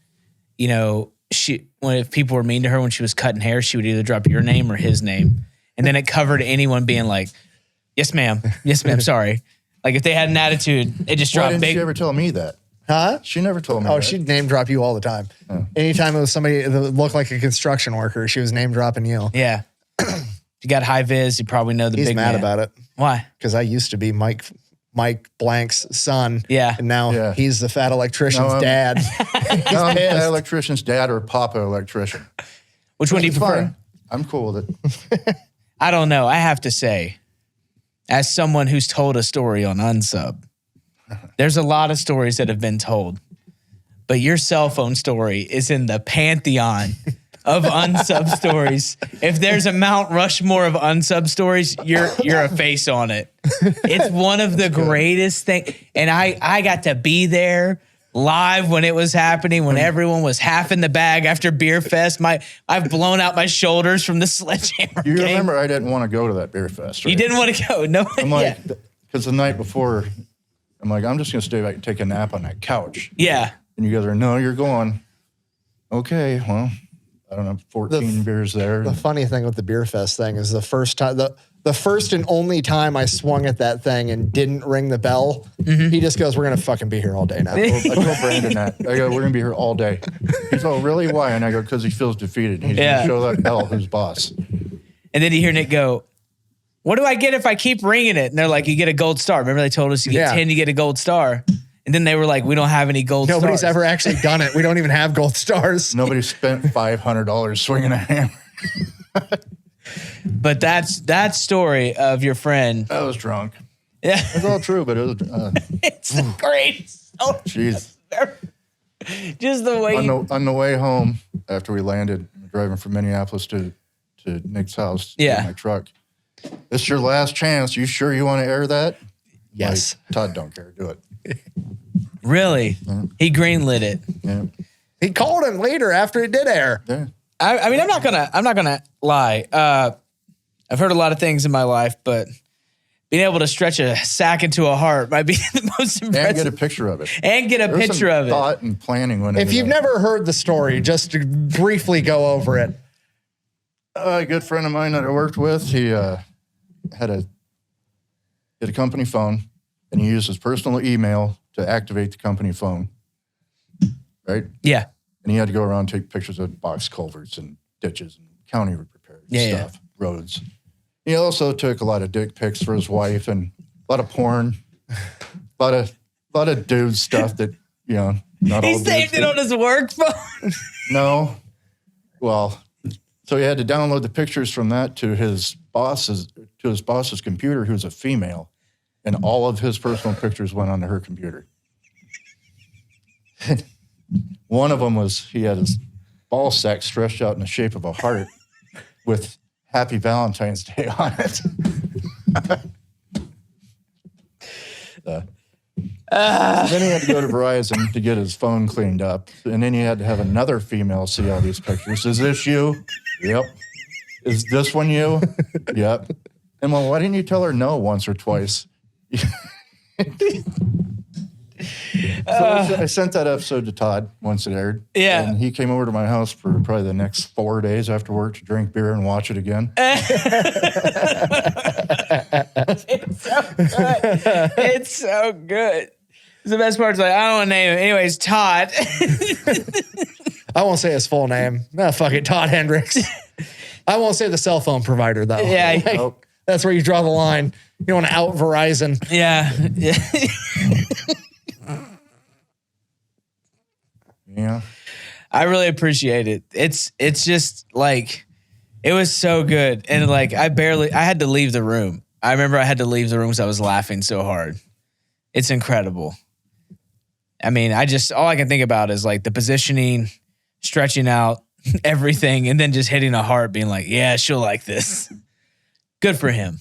you know, if people were mean to her when she was cutting hair, she would either drop your name or his name. And then it covered anyone being like, yes, ma'am, sorry. Like if they had an attitude, it just dropped Why didn't big. she ever tell me that? Huh? She never told me Oh, that. she'd name drop you all the time. Oh. Anytime it was somebody that looked like a construction worker, she was name dropping you. Yeah. You got high vis, you probably know the He's big mad man. about it Why? because I used to be Mike Blank's son. Yeah. And now he's the fat electrician's dad. No, I'm the electrician's dad or Papa Electrician. Which one do you It's prefer? fine. I'm cool with it. I don't know. I have to say, as someone who's told a story on Unsub, there's a lot of stories that have been told, but your cell phone story is in the pantheon of Unsub stories. If there's a Mount Rushmore of Unsub stories, you're a face on it. It's one of the greatest things. And I got to be there live when it was happening, when everyone was half in the bag after Beerfest. I've blown out my shoulders from the sledgehammer You game. remember I didn't want to go to that Beerfest, right? You didn't want to go. No. I'm like, because the night before, I'm like, I'm just going to stay back and take a nap on that couch. Yeah. And you guys are, no, you're going. Okay, well, I don't know, 14 beers there. The funny thing with the Beerfest thing is the first time, the first and only time I swung at that thing and didn't ring the bell, he just goes, we're going to fucking be here all day now. I told Brandon that. I go, we're going to be here all day. He's all, really? Why? And I go, because he feels defeated. He's going to show that bell who's boss. And then you hear Nick go, what do I get if I keep ringing it? And they're like, you get a gold star. Remember they told us you get 10, you get a gold star. And then they were like, we don't have any gold stars. Nobody's ever actually done it. We don't even have gold stars. Nobody spent $500 swinging a hammer. But that story of your friend. I was drunk. Yeah. It's all true, but it was, It's great. Oh, jeez. just the way On the way home, after we landed, driving from Minneapolis to Nick's house, Yeah. in my truck. This is your last chance. You sure you want to air that? Yes. Like, Todd don't care. Do it. really, he greenlit it. Yeah. He called him later after it did air. Yeah. I mean, I'm not gonna lie. I've heard a lot of things in my life, but being able to stretch a sack into a heart might be the most impressive. And get a picture of it. And get a There was picture some of it. thought and planning when If you've never heard the story, just to briefly go over it. a good friend of mine that I worked with, he had a company phone, and he used his personal email to activate the company phone. Right? Yeah. And he had to go around and take pictures of box culverts and ditches and county repairs and stuff, roads. He also took a lot of dick pics for his wife and a lot of porn, a lot of dude stuff that, not all He dudes saved it do. on his work phone. No. Well, so he had to download the pictures from that to his boss's computer, who's a female, and all of his personal pictures went onto her computer. One of them was he had his ball sack stretched out in the shape of a heart with Happy Valentine's Day on it. Then he had to go to Verizon to get his phone cleaned up. And then he had to have another female see all these pictures. Is this you? Yep. Is this one you? Yep. And well, why didn't you tell her no once or twice? I sent that episode to Todd once it aired. Yeah. And he came over to my house for probably the next 4 days after work to drink beer and watch it again. It's so good. The best part is like, I don't want to name him. Anyways, Todd. I won't say his full name. No, fuck it, Todd Hendricks. I won't say the cell phone provider, though. Yeah. Like, that's where you draw the line. You don't want to out Verizon. Yeah. Yeah. I really appreciate it. It's just like, it was so good. And like, I had to leave the room. I remember I had to leave the room because I was laughing so hard. It's incredible. I mean, all I can think about is like the positioning, stretching out everything, and then just hitting a heart, being like, yeah, she'll like this. Good for him.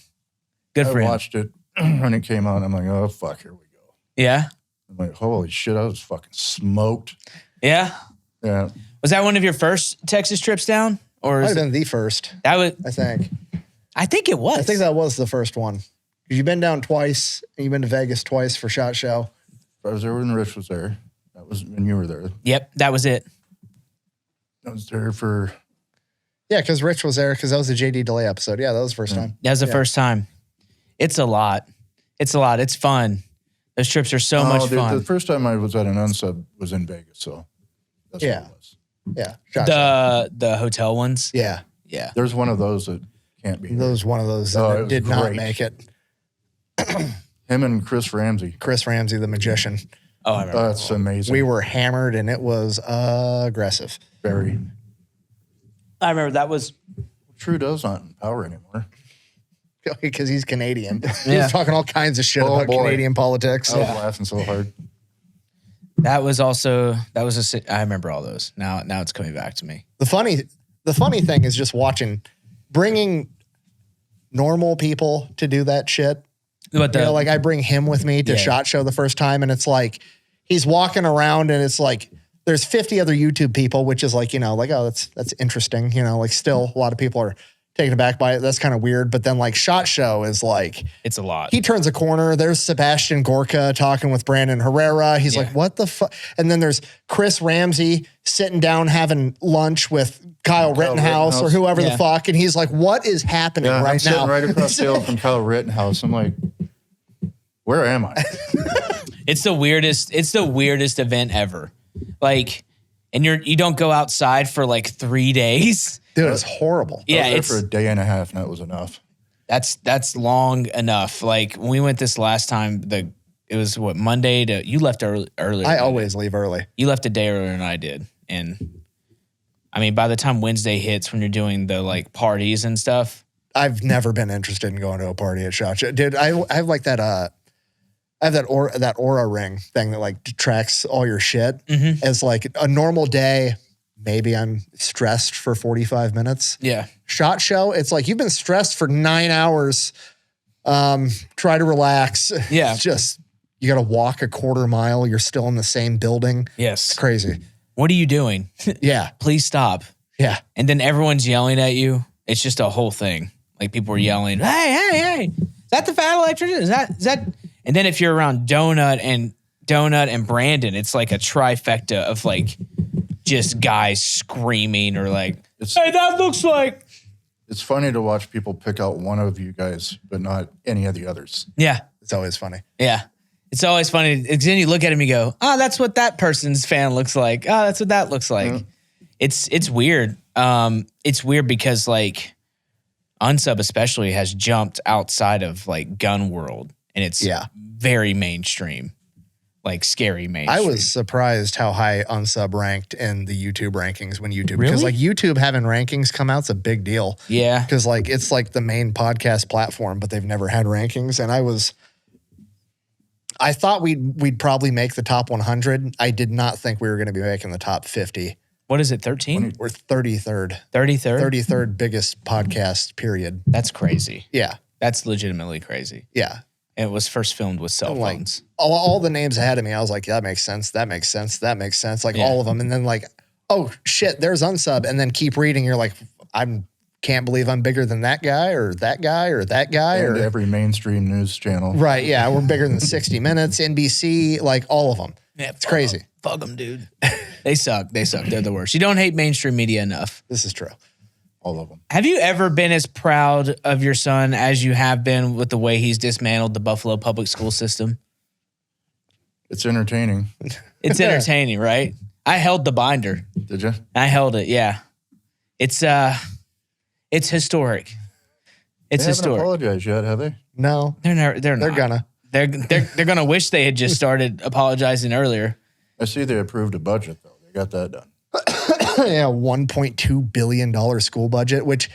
Good for him. I watched it when it came out. I'm like, oh, fuck, here we go. Yeah? I'm like, holy shit, I was fucking smoked. Yeah? Yeah. Was that one of your first Texas trips down? Or Might have been the first. That was, I think it was. I think that was the first one. You've been down twice, and you've been to Vegas twice for SHOT Show. I was there when Rich was there. That was when you were there. Yep, that was it. I was there for... Yeah, because Rich was there, because that was the JD Delay episode. Yeah, that was the first time. That was the first time. It's a lot. It's a lot. It's fun. Those trips are so much fun. The first time I was at an unsub was in Vegas, so that's what it was. Yeah. SHOT Show. The hotel ones? Yeah. Yeah. There's one of those that can't be. There was one of those that did not make it. Him and Chris Ramsey. Chris Ramsey, the magician. Oh, I remember. That's amazing. We were hammered, and it was aggressive. Very. I remember that was... Trudeau's not in power anymore. Because he's Canadian. He Yeah. was talking all kinds of shit about Canadian politics. I was laughing so hard. That was also... I remember all those. Now it's coming back to me. The funny thing is just bringing normal people to do that shit. But Like I bring him with me to SHOT Show the first time, and it's like he's walking around, and it's like there's 50 other YouTube people, which is like, like, oh, that's interesting. Like still a lot of people are taken aback by it. That's kind of weird. But then like SHOT Show is like, it's a lot. He turns a corner. There's Sebastian Gorka talking with Brandon Herrera. He's like, what the fuck? And then there's Chris Ramsey sitting down having lunch with Kyle Rittenhouse or whoever the fuck. And he's like, what is happening right I'm sitting now? right across the hill from Kyle Rittenhouse. I'm like, where am I? It's the weirdest event ever. Like, and you don't go outside for like 3 days. Dude, it's horrible. Yeah, I was there for a day and a half, and that was enough. That's long enough. Like when we went this last time, it was what, Monday to, you left early. I always leave early. You left a day earlier than I did. And I mean, by the time Wednesday hits, when you're doing the like parties and stuff. I've never been interested in going to a party at SHOT Show. Dude, I have like that, I have that Aura ring thing that like tracks all your shit. As like a normal day, maybe I'm stressed for 45 minutes. Yeah. SHOT Show, it's like you've been stressed for 9 hours. Try to relax. Yeah. It's just, you got to walk a quarter mile. You're still in the same building. Yes. It's crazy. What are you doing? Yeah. Please stop. Yeah. And then everyone's yelling at you. It's just a whole thing. Like people are yelling, hey, is that the fat electrician? Is that? And then if you're around Donut and Brandon, it's like a trifecta of like just guys screaming or like, hey, that looks like. It's funny to watch people pick out one of you guys, but not any of the others. Yeah. It's always funny. Yeah. It's always funny. Then you look at him and you go, oh, that's what that person's fan looks like. Oh, that's what that looks like. Mm-hmm. It's weird. It's weird because like Unsub especially has jumped outside of like gun world, and it's very mainstream, like scary mainstream. I was surprised how high Unsub ranked in the YouTube rankings when YouTube, really? Because like YouTube having rankings come out's a big deal. Yeah. Because like it's like the main podcast platform, but they've never had rankings. And I thought we'd probably make the top 100. I did not think we were going to be making the top 50. What is it, 13? We're 33rd. 33rd? 33rd biggest podcast, period. That's crazy. Yeah. That's legitimately crazy. Yeah. And it was first filmed with cell phones. Like, all the names ahead of me, I was like, yeah, that makes sense. That makes sense. That makes sense. Like all of them. And then like, oh shit, there's Unsub. And then keep reading. You're like, can't believe I'm bigger than that guy or that guy or that guy. And or every mainstream news channel. Right. Yeah. We're bigger than 60 Minutes, NBC, like all of them. Yeah, it's crazy. Fuck them, dude. They suck. They're the worst. You don't hate mainstream media enough. This is true. All of them. Have you ever been as proud of your son as you have been with the way he's dismantled the Buffalo public school system? It's entertaining. It's entertaining, right? I held the binder. Did you? I held it, yeah. It's historic. It's they historic. Haven't apologized yet, have they? No. They're not. They're gonna wish they had just started apologizing earlier. I see they approved a budget though. They got that done. Yeah, $1.2 billion school budget, which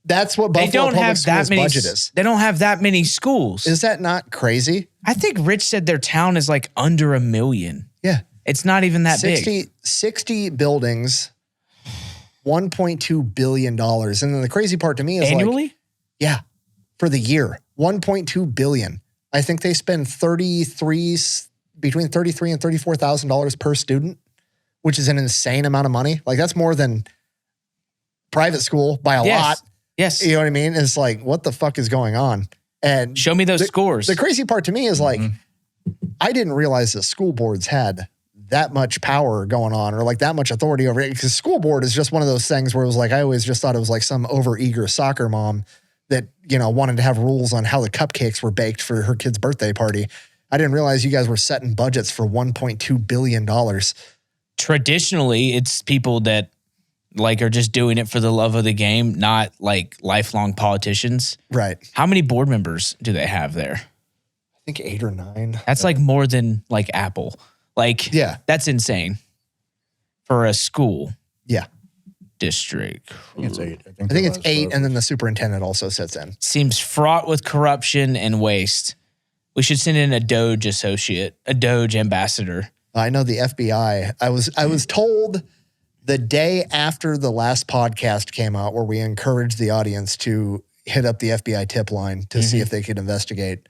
that's what They Buffalo don't Public have that Schools many. budget is. They don't have that many schools. Is that not crazy? I think Rich said their town is like under 1 million. Yeah. It's not even that big. 60 buildings, $1.2 billion. And then the crazy part to me is Annually? Yeah, for the year, $1.2 billion. I think they spend between $33,000 and $34,000 per student, which is an insane amount of money. Like that's more than private school by a lot. Yes. You know what I mean? It's like, what the fuck is going on? And show me those scores. The crazy part to me is like, I didn't realize that school boards had that much power going on or like that much authority over it. Because school board is just one of those things where it was like, I always just thought it was like some overeager soccer mom that, you know, wanted to have rules on how the cupcakes were baked for her kid's birthday party. I didn't realize you guys were setting budgets for $1.2 billion. Traditionally, it's people that like are just doing it for the love of the game, not like lifelong politicians. Right. How many board members do they have there? I think 8 or 9. That's like more than like Apple. Like, yeah, that's insane for a school. Yeah. I District. think it's 8. I think it's 8, and then the superintendent also sits in. Seems fraught with corruption and waste. We should send in a Doge associate, a Doge ambassador. I know the FBI. I was told the day after the last podcast came out where we encouraged the audience to hit up the FBI tip line to see if they could investigate.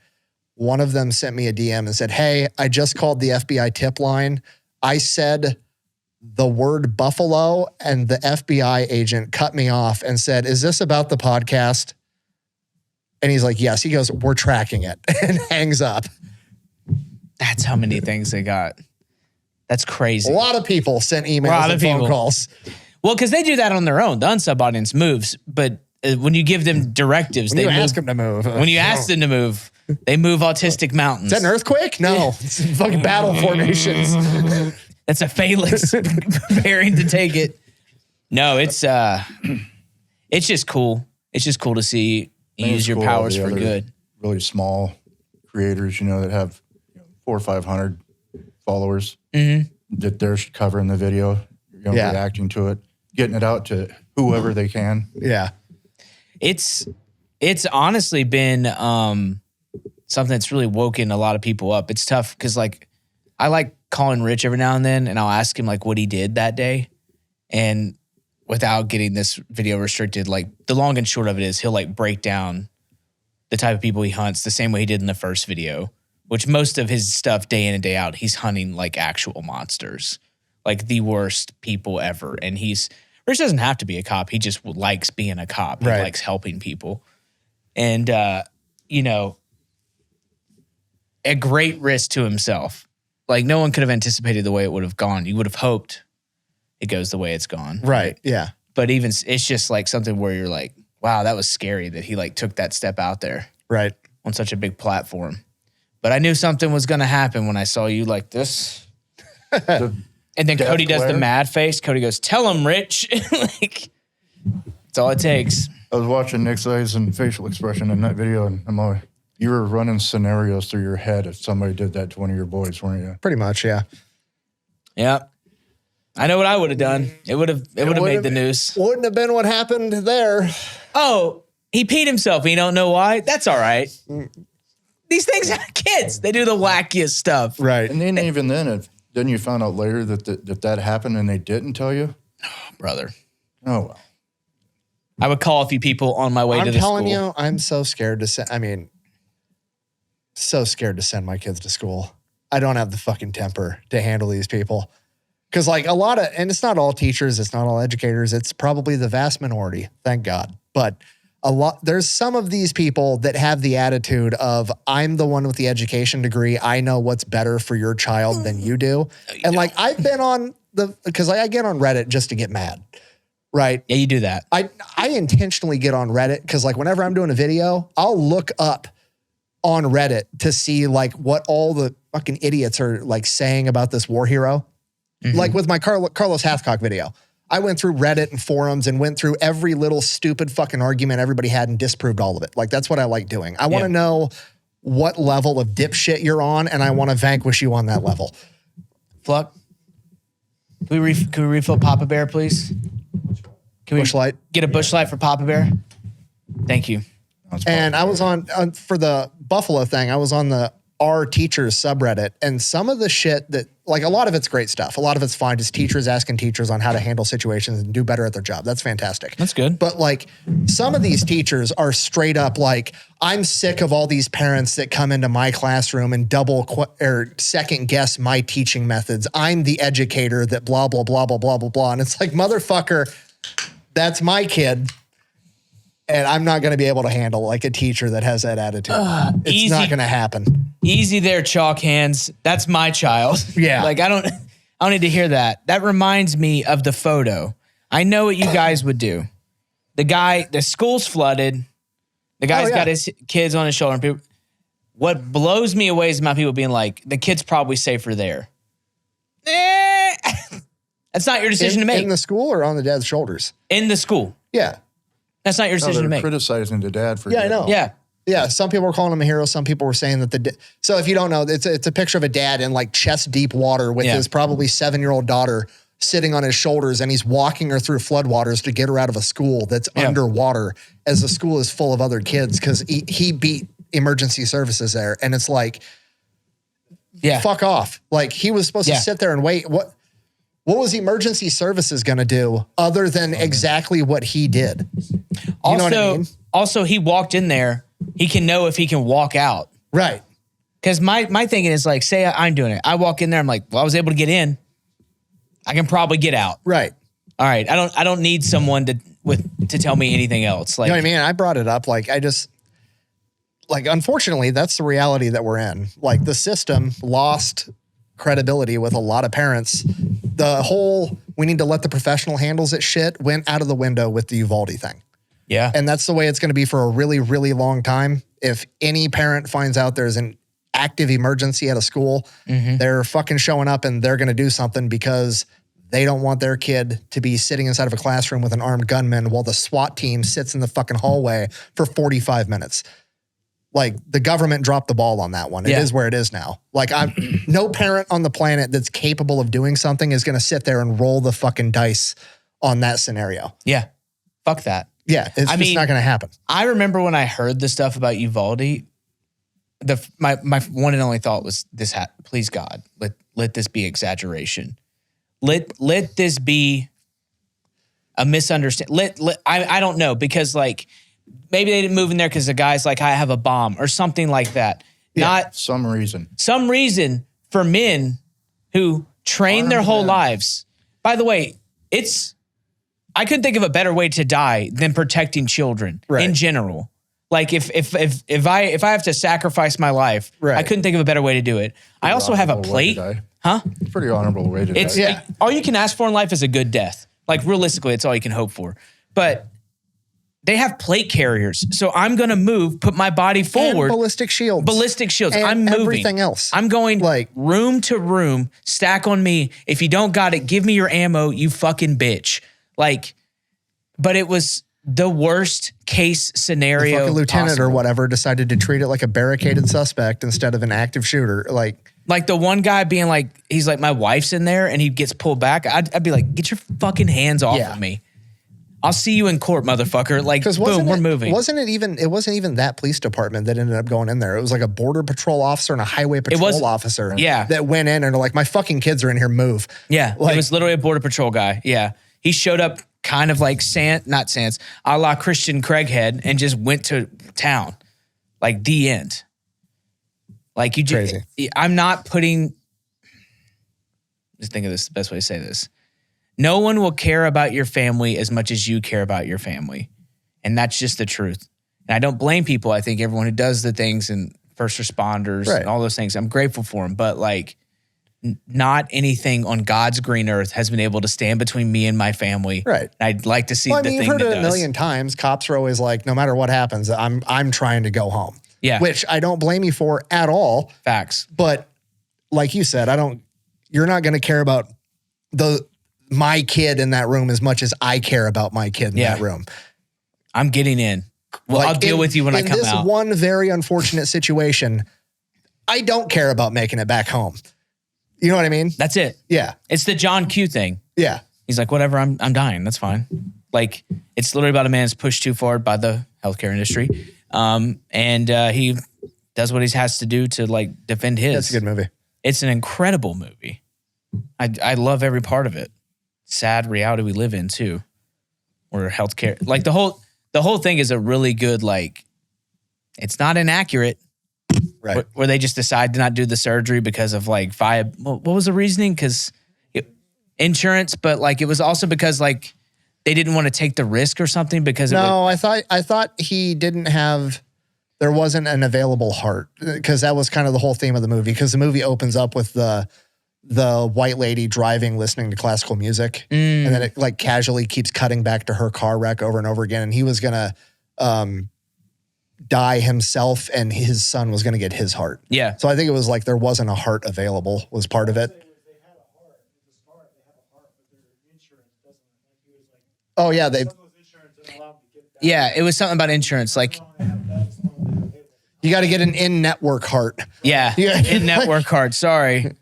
One of them sent me a DM and said, hey, I just called the FBI tip line. I said the word buffalo and the FBI agent cut me off and said, is this about the podcast? And he's like, yes. He goes, we're tracking it, and hangs up. That's how many things they got. That's crazy. A lot of people sent emails and phone calls. Well, because they do that on their own. The unsub audience moves, but when you give them directives, when you ask them to move. When you ask them to move, they move autistic mountains. Is that an earthquake? No. It's fucking battle formations. That's a phalanx preparing to take it. No, it's just cool. It's just cool to see you use your powers for good. Really small creators, you know, that have 400 or 500 followers that they're covering the video, reacting to it, getting it out to whoever they can. Yeah. It's honestly been something that's really woken a lot of people up. It's tough because like I like calling Rich every now and then, and I'll ask him like what he did that day, and without getting this video restricted, like the long and short of it is he'll like break down the type of people he hunts the same way he did in the first video, which most of his stuff day in and day out, he's hunting like actual monsters, like the worst people ever. And Rich doesn't have to be a cop. He just likes being a cop. He likes helping people. And, you know, at great risk to himself. Like no one could have anticipated the way it would have gone. You would have hoped it goes the way it's gone. Right. Yeah. But even it's just like something where you're like, wow, that was scary that he like took that step out there. Right. On such a big platform. But I knew something was going to happen when I saw you like this. And then Cody does the mad face. Cody goes, tell him, Rich. Like, that's all it takes. I was watching Nick's eyes and facial expression in that video, and I'm like, you were running scenarios through your head if somebody did that to one of your boys, weren't you? Pretty much, yeah. Yeah. I know what I would have done. It would have made the news. Wouldn't have been what happened there. Oh, he peed himself and you don't know why? That's all right. These things are kids. They do the wackiest stuff. Right. And then even then, then you found out later that happened and they didn't tell you? Oh, brother. Oh, well. I would call a few people on my way to the school. I'm telling you, I'm so scared to send, so scared to send my kids to school. I don't have the fucking temper to handle these people. Because like and it's not all teachers, it's not all educators, it's probably the vast minority, thank God. But there's some of these people that have the attitude of, I'm the one with the degree, I know what's better for your child than you do. And like, I've been on because I get on Reddit just to get mad, right? Yeah, you do that. I intentionally get on Reddit because like whenever I'm doing a video, I'll look up on Reddit to see like what all the fucking idiots are like saying about this war hero. Like with my Carlos Hathcock video, I went through Reddit and forums and went through every little stupid fucking argument everybody had and disproved all of it. Like that's what I like doing. I want to know what level of dipshit you're on, and I want to vanquish you on that level. Fluck. Can we refill Papa Bear, please? Can we Bush Light. get a Bush Light for Papa Bear? Thank you. And I was on for the Buffalo thing, I was on the Our Teachers subreddit, and some of the shit that, like, a lot of it's great stuff. A lot of it's fine. Just teachers asking teachers on how to handle situations and do better at their job. That's fantastic. That's good. But like, some of these teachers are straight up like, I'm sick of all these parents that come into my classroom and or second guess my teaching methods. I'm the educator that blah, blah, blah, blah, blah, blah, blah. And it's like, motherfucker, that's my kid. And I'm not going to be able to handle like a teacher that has that attitude. It's not going to happen. Easy there, chalk hands. That's my child. Yeah. Like I don't need to hear that. That reminds me of the photo. I know what you guys would do. The school's flooded. The guy's got his kids on his shoulder. And people, what blows me away is my people being like, the kid's probably safer there. That's not your decision to make. In the school or on the dad's shoulders? In the school. Yeah. That's not your decision to make. Criticizing the dad for I know. Yeah. Yeah, some people were calling him a hero. Some people were saying that so if you don't know, it's a picture of a dad in like chest deep water with his probably 7-year-old daughter sitting on his shoulders, and he's walking her through floodwaters to get her out of a school that's underwater as the school is full of other kids because he beat emergency services there. And it's like, fuck off. Like he was supposed to sit there and wait. What was emergency services going to do other than exactly what he did? You know what I mean? Also, he walked in there. He can know if he can walk out. Right. Because my thinking is like, say I'm doing it. I walk in there. I'm like, well, I was able to get in. I can probably get out. Right. All right. I don't need someone to tell me anything else. Like, you know what I mean? I brought it up. Like, unfortunately, that's the reality that we're in. Like, the system lost credibility with a lot of parents. The whole, we need to let the professional handles it shit went out of the window with the Uvalde thing. Yeah. And that's the way it's going to be for a really, really long time. If any parent finds out there's an active emergency at a school, they're fucking showing up and they're going to do something because they don't want their kid to be sitting inside of a classroom with an armed gunman while the SWAT team sits in the fucking hallway for 45 minutes. Like, the government dropped the ball on that one. It is where it is now. Like, no parent on the planet that's capable of doing something is going to sit there and roll the fucking dice on that scenario. Yeah. Fuck that. Yeah, it's just not going to happen. I remember when I heard the stuff about Uvalde, my one and only thought was this: please God, let this be exaggeration. Let this be a misunderstanding. I don't know, because like maybe they didn't move in there because the guy's like, I have a bomb or something like that. Yeah, Not some reason for men who train their whole lives. By the way, I couldn't think of a better way to die than protecting children in general. Like if I have to sacrifice my life, I couldn't think of a better way to do it. I also have a plate. Huh? It's a pretty honorable way to die. All you can ask for in life is a good death. Like, realistically, it's all you can hope for. But they have plate carriers. So I'm going to move, put my body forward. And ballistic shields. And I'm moving. Everything else. I'm going like room to room, stack on me. If you don't got it, give me your ammo, you fucking bitch. Like, but it was the worst case scenario. The fucking lieutenant possible. or whatever decided to treat it like a barricaded suspect instead of an active shooter. Like the one guy being like, he's like, my wife's in there, and he gets pulled back. I'd be like, get your fucking hands off of me. I'll see you in court, motherfucker. Like, boom, we're moving. It wasn't even that police department that ended up going in there. It was like a border patrol officer and a highway patrol officer that went in and are like, my fucking kids are in here, move. Yeah, it was literally a border patrol guy. Yeah. He showed up kind of like a la Christian Craighead, and just went to town. Like, the end. Like, you just, I'm not putting, just think of this, the best way to say this. No one will care about your family as much as you care about your family. And that's just the truth. And I don't blame people. I think everyone who does the things, and first responders and all those things, I'm grateful for them. But like, not anything on God's green earth has been able to stand between me and my family. Right. And I'd like to see the thing that does. You've heard it a million times. Cops are always like, no matter what happens, I'm trying to go home. Yeah. Which I don't blame you for at all. Facts. But like you said, you're not going to care about my kid in that room as much as I care about my kid in that room. I'm getting in. Well, like, I'll deal with you when I come out. In this one very unfortunate situation, I don't care about making it back home. You know what I mean? That's it. Yeah. It's the John Q thing. Yeah. He's like, whatever, I'm dying. That's fine. Like, it's literally about a man that's pushed too far by the healthcare industry. And he does what he has to do to like defend his. That's a good movie. It's an incredible movie. I love every part of it. Sad reality we live in too. Where healthcare, like the whole thing is a really good, like, it's not inaccurate. Right. Where they just decide to not do the surgery because of like what was the reasoning? Because insurance, but like it was also because like they didn't want to take the risk or something because I thought he didn't have, there wasn't an available heart, because that was kind of the whole theme of the movie, because the movie opens up with the white lady driving, listening to classical music, and then it like casually keeps cutting back to her car wreck over and over again, and he was gonna die himself, and his son was gonna get his heart. Yeah. So I think it was like there wasn't a heart available was part of it. Oh yeah, Yeah, it was something about insurance. Like, you got to get an in-network heart. yeah, in-network cards. Sorry.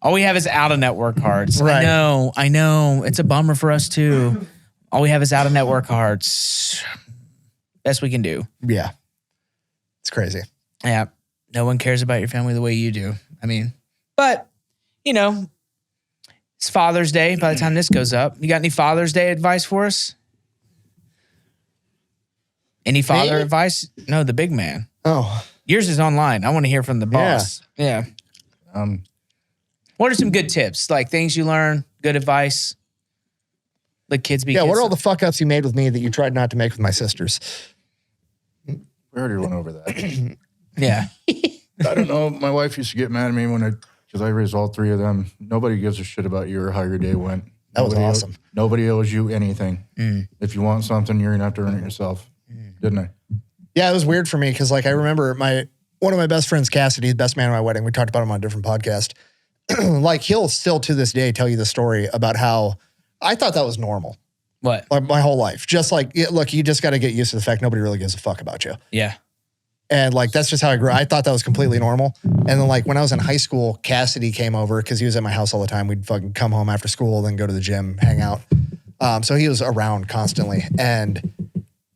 All we have is out-of-network cards. Right. I know. It's a bummer for us, too. All we have is out-of-network cards. Best we can do. Yeah. It's crazy. Yeah. No one cares about your family the way you do. I mean, but, you know, it's Father's Day by the time this goes up. You got any Father's Day advice for us? Any father advice? No, the big man. Oh. Yours is online. I want to hear from the boss. Yeah. What are some good tips? Like things you learn, good advice? Like kids be kids. What are all the fuck ups you made with me that you tried not to make with my sisters? We already went over that. Yeah. I don't know. My wife used to get mad at me because I raised all three of them. Nobody gives a shit about you or how your day went. That was awesome. Nobody owes you anything. If you want something, you're going to have to earn it yourself. Didn't I? Yeah, it was weird for me because like I remember one of my best friends, Cassidy, the best man at my wedding, we talked about him on a different podcast. Like he'll still to this day tell you the story about how I thought that was normal. What? Like my whole life. Just like, look, you just got to get used to the fact nobody really gives a fuck about you. Yeah. And like, that's just how I grew. I thought that was completely normal. And then like when I was in high school, Cassidy came over because he was at my house all the time. We'd fucking come home after school, then go to the gym, hang out. So he was around constantly. And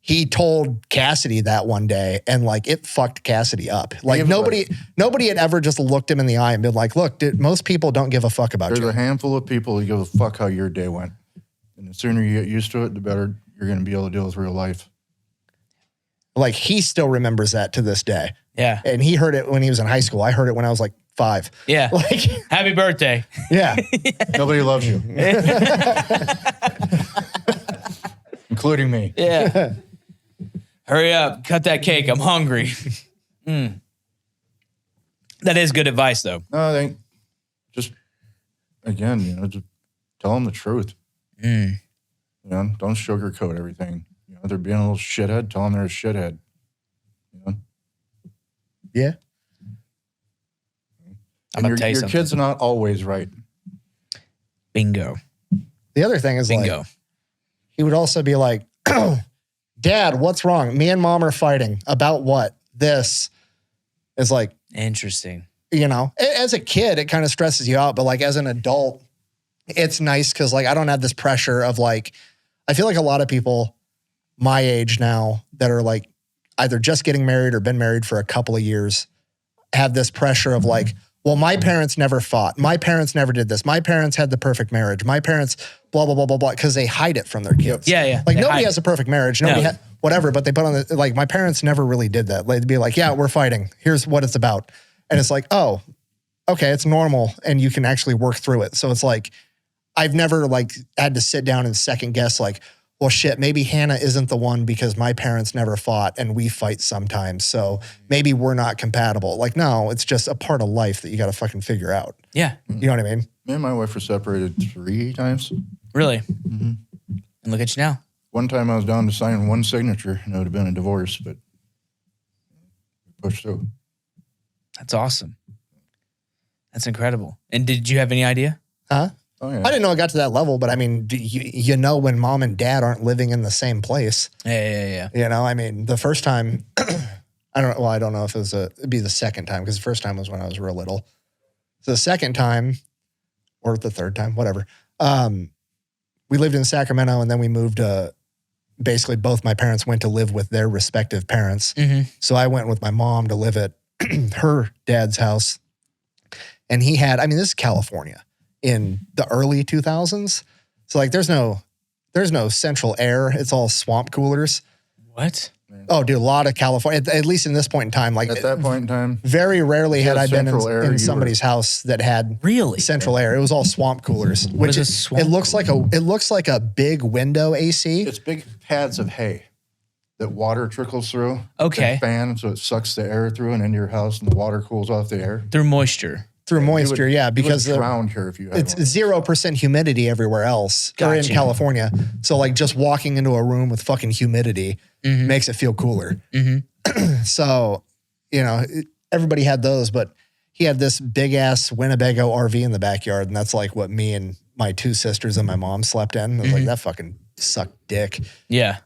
he told Cassidy that one day, and like it fucked Cassidy up. Like nobody had ever just looked him in the eye and been like, look, dude, most people don't give a fuck about you. There's a handful of people who give a fuck how your day went. And the sooner you get used to it, the better you're going to be able to deal with real life. Like he still remembers that to this day. Yeah. And he heard it when he was in high school. I heard it when I was like 5. Yeah. Like, happy birthday. Yeah. Nobody loves you. Including me. Yeah. Hurry up. Cut that cake. I'm hungry. That is good advice, though. No, they just, again, just tell them the truth. Don't sugarcoat everything. They're being a little shithead, tell them they're a shithead. Yeah. I'm going to tell you your something. kids are not always right. Bingo. The other thing is Bingo. like, he would also be like, Dad, what's wrong? Me and Mom are fighting. About what? This is like, Interesting. As a kid, it kind of stresses you out. But like as an adult, it's nice because like I don't have this pressure of like, I feel like a lot of people my age now that are like either just getting married or been married for a couple of years have this pressure of like, well, my parents never fought. My parents never did this. My parents had the perfect marriage. My parents blah, blah, blah, blah, blah, because they hide it from their kids. Yeah. Like nobody has a perfect marriage. Nobody whatever, but they put on like my parents never really did that. They'd be like, yeah, we're fighting. Here's what it's about. And it's like, oh, okay, it's normal and you can actually work through it. So it's like, I've never like had to sit down and second guess like, well, shit, maybe Hannah isn't the one because my parents never fought and we fight sometimes. So maybe we're not compatible. Like, no, it's just a part of life that you got to fucking figure out. Yeah. You know what I mean? Me and my wife were separated 3 times. Really? Mm-hmm. And look at you now. One time I was down to sign one signature and it would have been a divorce, but we pushed through. That's awesome. That's incredible. And did you have any idea? Huh? Oh, yeah. I didn't know it got to that level, but I mean, when mom and dad aren't living in the same place. Yeah. I mean, the first time, I don't know if it'd be the second time because the first time was when I was real little. So the second time, or the third time, whatever. We lived in Sacramento, and then we moved basically both my parents went to live with their respective parents. Mm-hmm. So I went with my mom to live at her dad's house. And he had, I mean, this is California in the early 2000s. So like there's no central air. It's all swamp coolers. What? Oh, dude, a lot of California, at least in this point in time. Like At that point in time, very rarely had I been central air, in somebody's house that had Really? central air. It was all swamp coolers, which is a swamp it looks like a big window AC. it's big pads of hay that water trickles through. Okay. It's a fan, so it sucks the air through and into your house, and the water cools off the air. Through moisture. Through moisture, yeah, because you would drown here if you had it's one. 0% humidity everywhere else, or in Gotcha. California. So like just walking into a room with fucking humidity makes it feel cooler. So, you know, everybody had those, but he had this big ass Winnebago RV in the backyard, and that's like what me and my two sisters and my mom slept in. I was like, that fucking sucked dick. Yeah.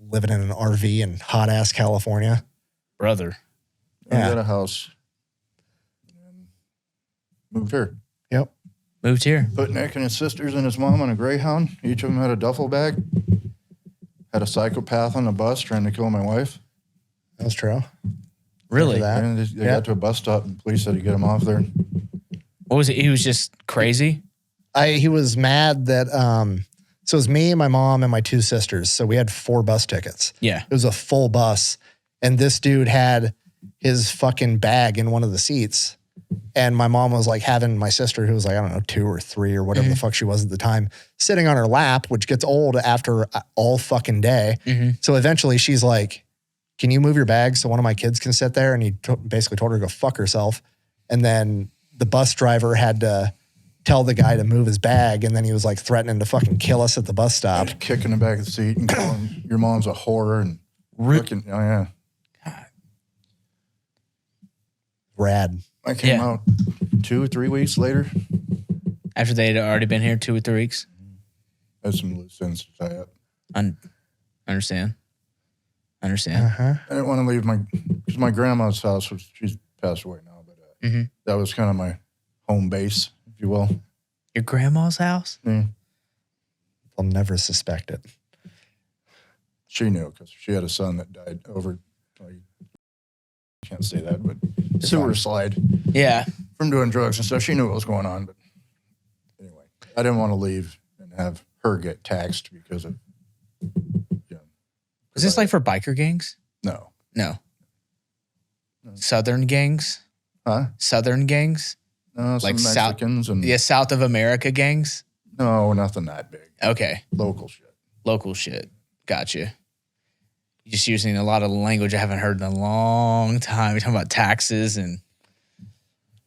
Living in an RV in hot ass California. Brother. I Yeah. got a house. And moved here. Yep. Moved here. Put Nick and his sisters and his mom on a Greyhound. Each of them had a duffel bag. Had a psychopath on the bus trying to kill my wife. That was true. Really? That. And they Yeah. got to a bus stop, and police had to get him off there. What was it? He was just crazy? He was mad that so it was me, my mom, and my two sisters. So we had 4 bus tickets. Yeah. It was a full bus. And this dude had his fucking bag in one of the seats. And my mom was like having my sister, who was like, I don't know, 2 or 3 or whatever the fuck she was at the time, sitting on her lap, which gets old after all fucking day. So eventually she's like, can you move your bag so one of my kids can sit there? And he basically told her to go fuck herself. And then the bus driver had to tell the guy to move his bag. And then he was like threatening to fucking kill us at the bus stop. Just kicking the back of the seat and calling your mom's a whore and looking. Oh, yeah. Rad. I came Yeah. out 2 or 3 weeks later. After they had already been here 2 or 3 weeks? Had some loose ends to tie up. Understand. I didn't want to leave because my grandma's house she's passed away now, but that was kind of my home base, if you will. Your grandma's house? Yeah. I'll never suspect it. She knew because she had a son that died over. I can't say that, but sewer slide Yeah. from doing drugs and stuff. She knew what was going on, but anyway, I didn't want to leave and have her get taxed because of. Is this like for biker gangs? No. No. Southern gangs? Huh? Southern gangs? No, some Like Mexicans and Yeah, South of America gangs? no, nothing that big. Okay. Local shit. Local shit. Gotcha. You're just using a lot of language I haven't heard in a long time. You're talking about taxes and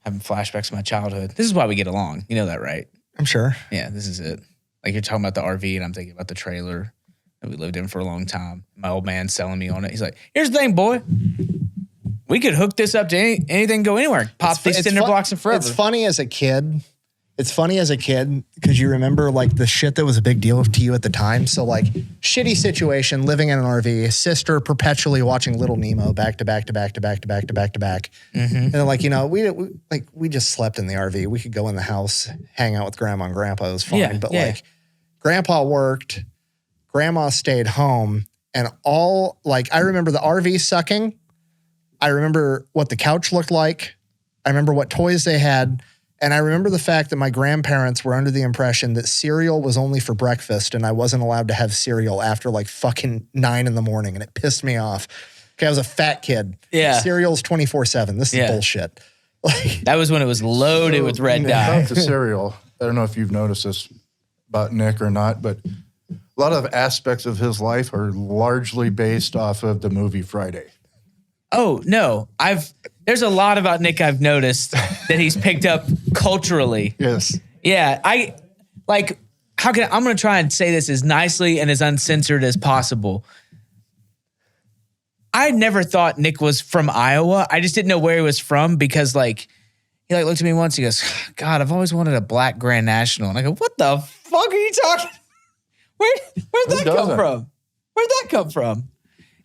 having flashbacks to my childhood. This is why we get along. You know that, right? I'm sure. Yeah, this is it. Like you're talking about the RV and I'm thinking about the trailer that we lived in for a long time. My old man's selling me on it. He's like, here's the thing, boy. We could hook this up to anything, go anywhere. Pop these cinder blocks in forever. It's funny as a kid. It's funny as a kid because you remember like the shit that was a big deal to you at the time. So like shitty situation, living in an RV, sister perpetually watching Little Nemo back to back to back to back to back to back to back. And then like, you know, we just slept in the RV. We could go in the house, hang out with grandma and grandpa. It was fine. Yeah, but yeah. like grandpa worked, grandma stayed home, and I remember the RV sucking. I remember what the couch looked like. I remember what toys they had. And I remember the fact that my grandparents were under the impression that cereal was only for breakfast and I wasn't allowed to have cereal after like fucking 9 a.m. and it pissed me off. Okay, I was a fat kid. Yeah. Cereal's 24/7. This is bullshit. Like, That was when it was loaded with red dye. About the cereal, I don't know if you've noticed this about Nick or not, but a lot of aspects of his life are largely based off of the movie Friday. Oh, no. There's a lot about Nick I've noticed that he's picked up culturally. Yes. Yeah, I'm going to try and say this as nicely and as uncensored as possible. I never thought Nick was from Iowa. I just didn't know where he was from because like, he like looked at me once, he goes, God, I've always wanted a black Grand National. And I go, what the fuck are you talking? Where'd that come from? Where'd that come from?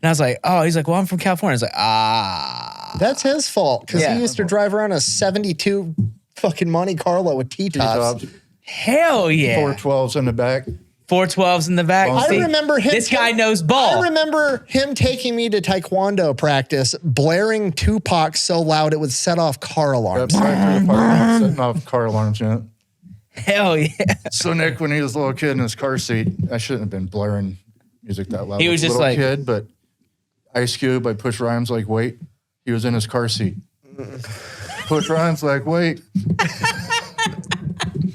And I was like, oh, he's like, well, I'm from California. I was like, that's his fault because Yeah. he used to drive around a 72 Fucking Monte Carlo with T-tops. Hell yeah. 412s in the back. 412s in the back. I remember him. This guy knows ball. I remember him taking me to taekwondo practice, blaring Tupac so loud it would set off car alarms. Yep, right through the parking lot, setting off car alarms, yeah. Hell yeah. So Nick, when he was a little kid in his car seat, I shouldn't have been blaring music that loud. He was As a just little like- kid, but Ice Cube, I push rhymes like wait. He was in his car seat. Push rhymes like wait.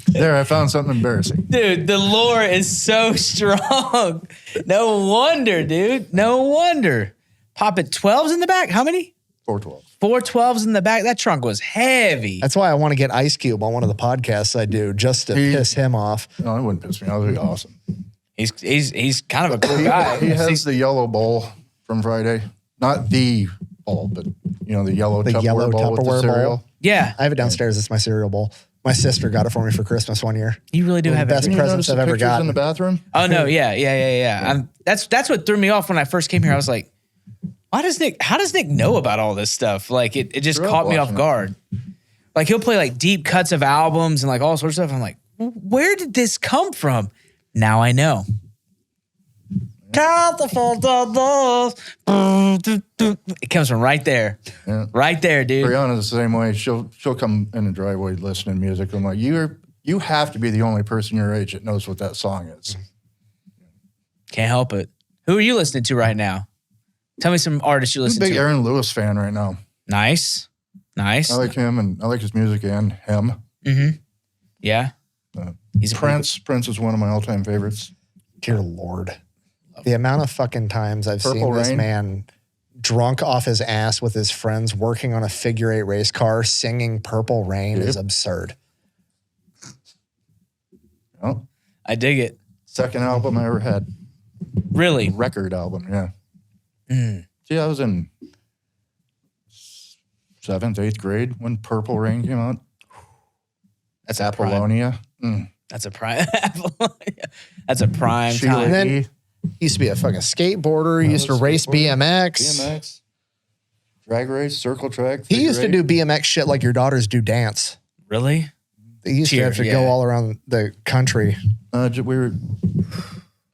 There, I found something embarrassing. Dude, the lore is so strong. No wonder, dude. No wonder. Pop it 12s in the back. How many? 412. 412s in the back. That trunk was heavy. That's why I want to get Ice Cube on one of the podcasts I do, just to piss him off. No, that wouldn't piss me off. That would be awesome. He's kind of a cool guy. He has the yellow bowl from Friday. Not the bowl, but the yellow Tupperware bowl with the Tupperware cereal. bowl. Yeah. I have it downstairs. It's my cereal bowl. My sister got it for me for Christmas one year. You really do have best it. You presents notice the I've ever pictures gotten. in the bathroom? Oh no, yeah. That's what threw me off when I first came here. I was like, how does Nick know about all this stuff? Like it just Grew up caught me off watching it. guard. Like he'll play like deep cuts of albums and like all sorts of stuff. I'm like, where did this come from? Now I know. It comes from right there. Yeah. Right there, dude. Brianna's the same way. She'll come in the driveway listening to music. I'm like, you have to be the only person your age that knows what that song is. Can't help it. Who are you listening to right now? Tell me some artists you I'm a listen big to. Aaron Lewis fan right now. Nice. I like him and I like his music and him. Mm-hmm. Yeah. He's a Prince. Prince is one of my all-time favorites. Dear Lord. The amount of fucking times I've Purple seen this Rain. man drunk off his ass with his friends working on a figure eight race car singing Purple Rain is absurd. Oh, I dig it. second album I ever had. Really? Record album, yeah. Mm. See, I was in 7th, 8th grade when Purple Rain came out. That's a prime. Apollonia. Mm. That's a prime. That's a prime Sheila time. And then- E. He used to be a fucking skateboarder. He used to race BMX. BMX. Drag race, circle track. He used to figure do BMX shit like your daughters do dance. Really? He used to have to go all around the country. eight. I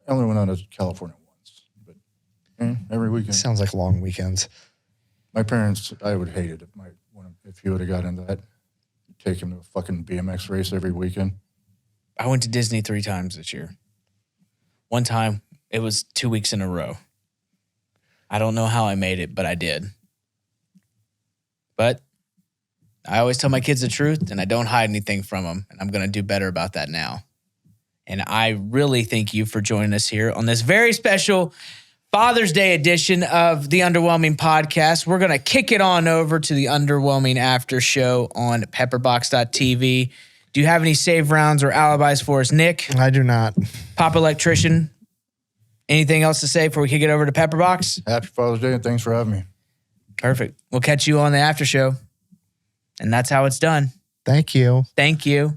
only went out to California once, but every weekend. Sounds like long weekends. My parents, I would hate it if he would have got into that. Take him to a fucking BMX race every weekend. I went to Disney 3 times this year. One time, it was 2 weeks in a row. I don't know how I made it, but I did. But I always tell my kids the truth, and I don't hide anything from them, and I'm going to do better about that now. And I really thank you for joining us here on this very special Father's Day edition of the Underwhelming podcast. We're going to kick it on over to the Underwhelming after show on pepperbox.tv. Do you have any save rounds or alibis for us, Nick? I do not. Pop Electrician, anything else to say before we kick it over to Pepperbox? Happy Father's Day and thanks for having me. Perfect. We'll catch you on the after show. And that's how it's done. Thank you. Thank you.